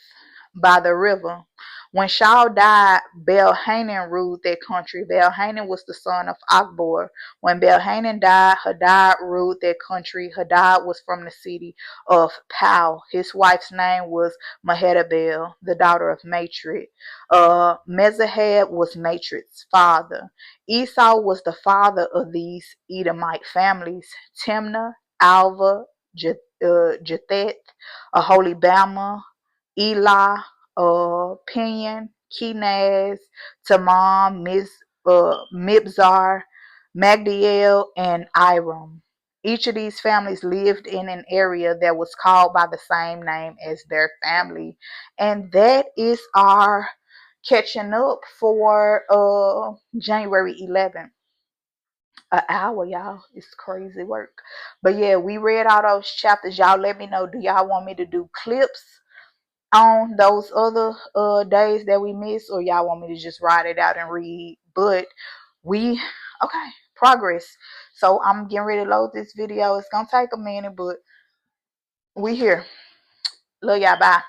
by the river. When Shaul died, Bel-Hanan ruled that country. Bel-Hanan was the son of Akbor. When Bel-Hanan died, Hadad ruled that country. Hadad was from the city of Pau. His wife's name was Mehetabel, the daughter of Matred. Mezahab was Matred's father. Esau was the father of these Edomite families: Timnah, Alva, Jethet, Aholibama, Elah, Pinion, Kenaz, Tamam, Mibzar, Magdiel, and Iram. Each of these families lived in an area that was called by the same name as their family. And that is our catching up for January 11th. An hour, y'all. It's crazy work. But yeah, we read all those chapters. Y'all let me know. Do y'all want me to do clips on those other days that we missed, or y'all want me to just write it out and read? But we okay, progress. So I'm getting ready to load this video. It's gonna take a minute, but we here. Love y'all. Bye.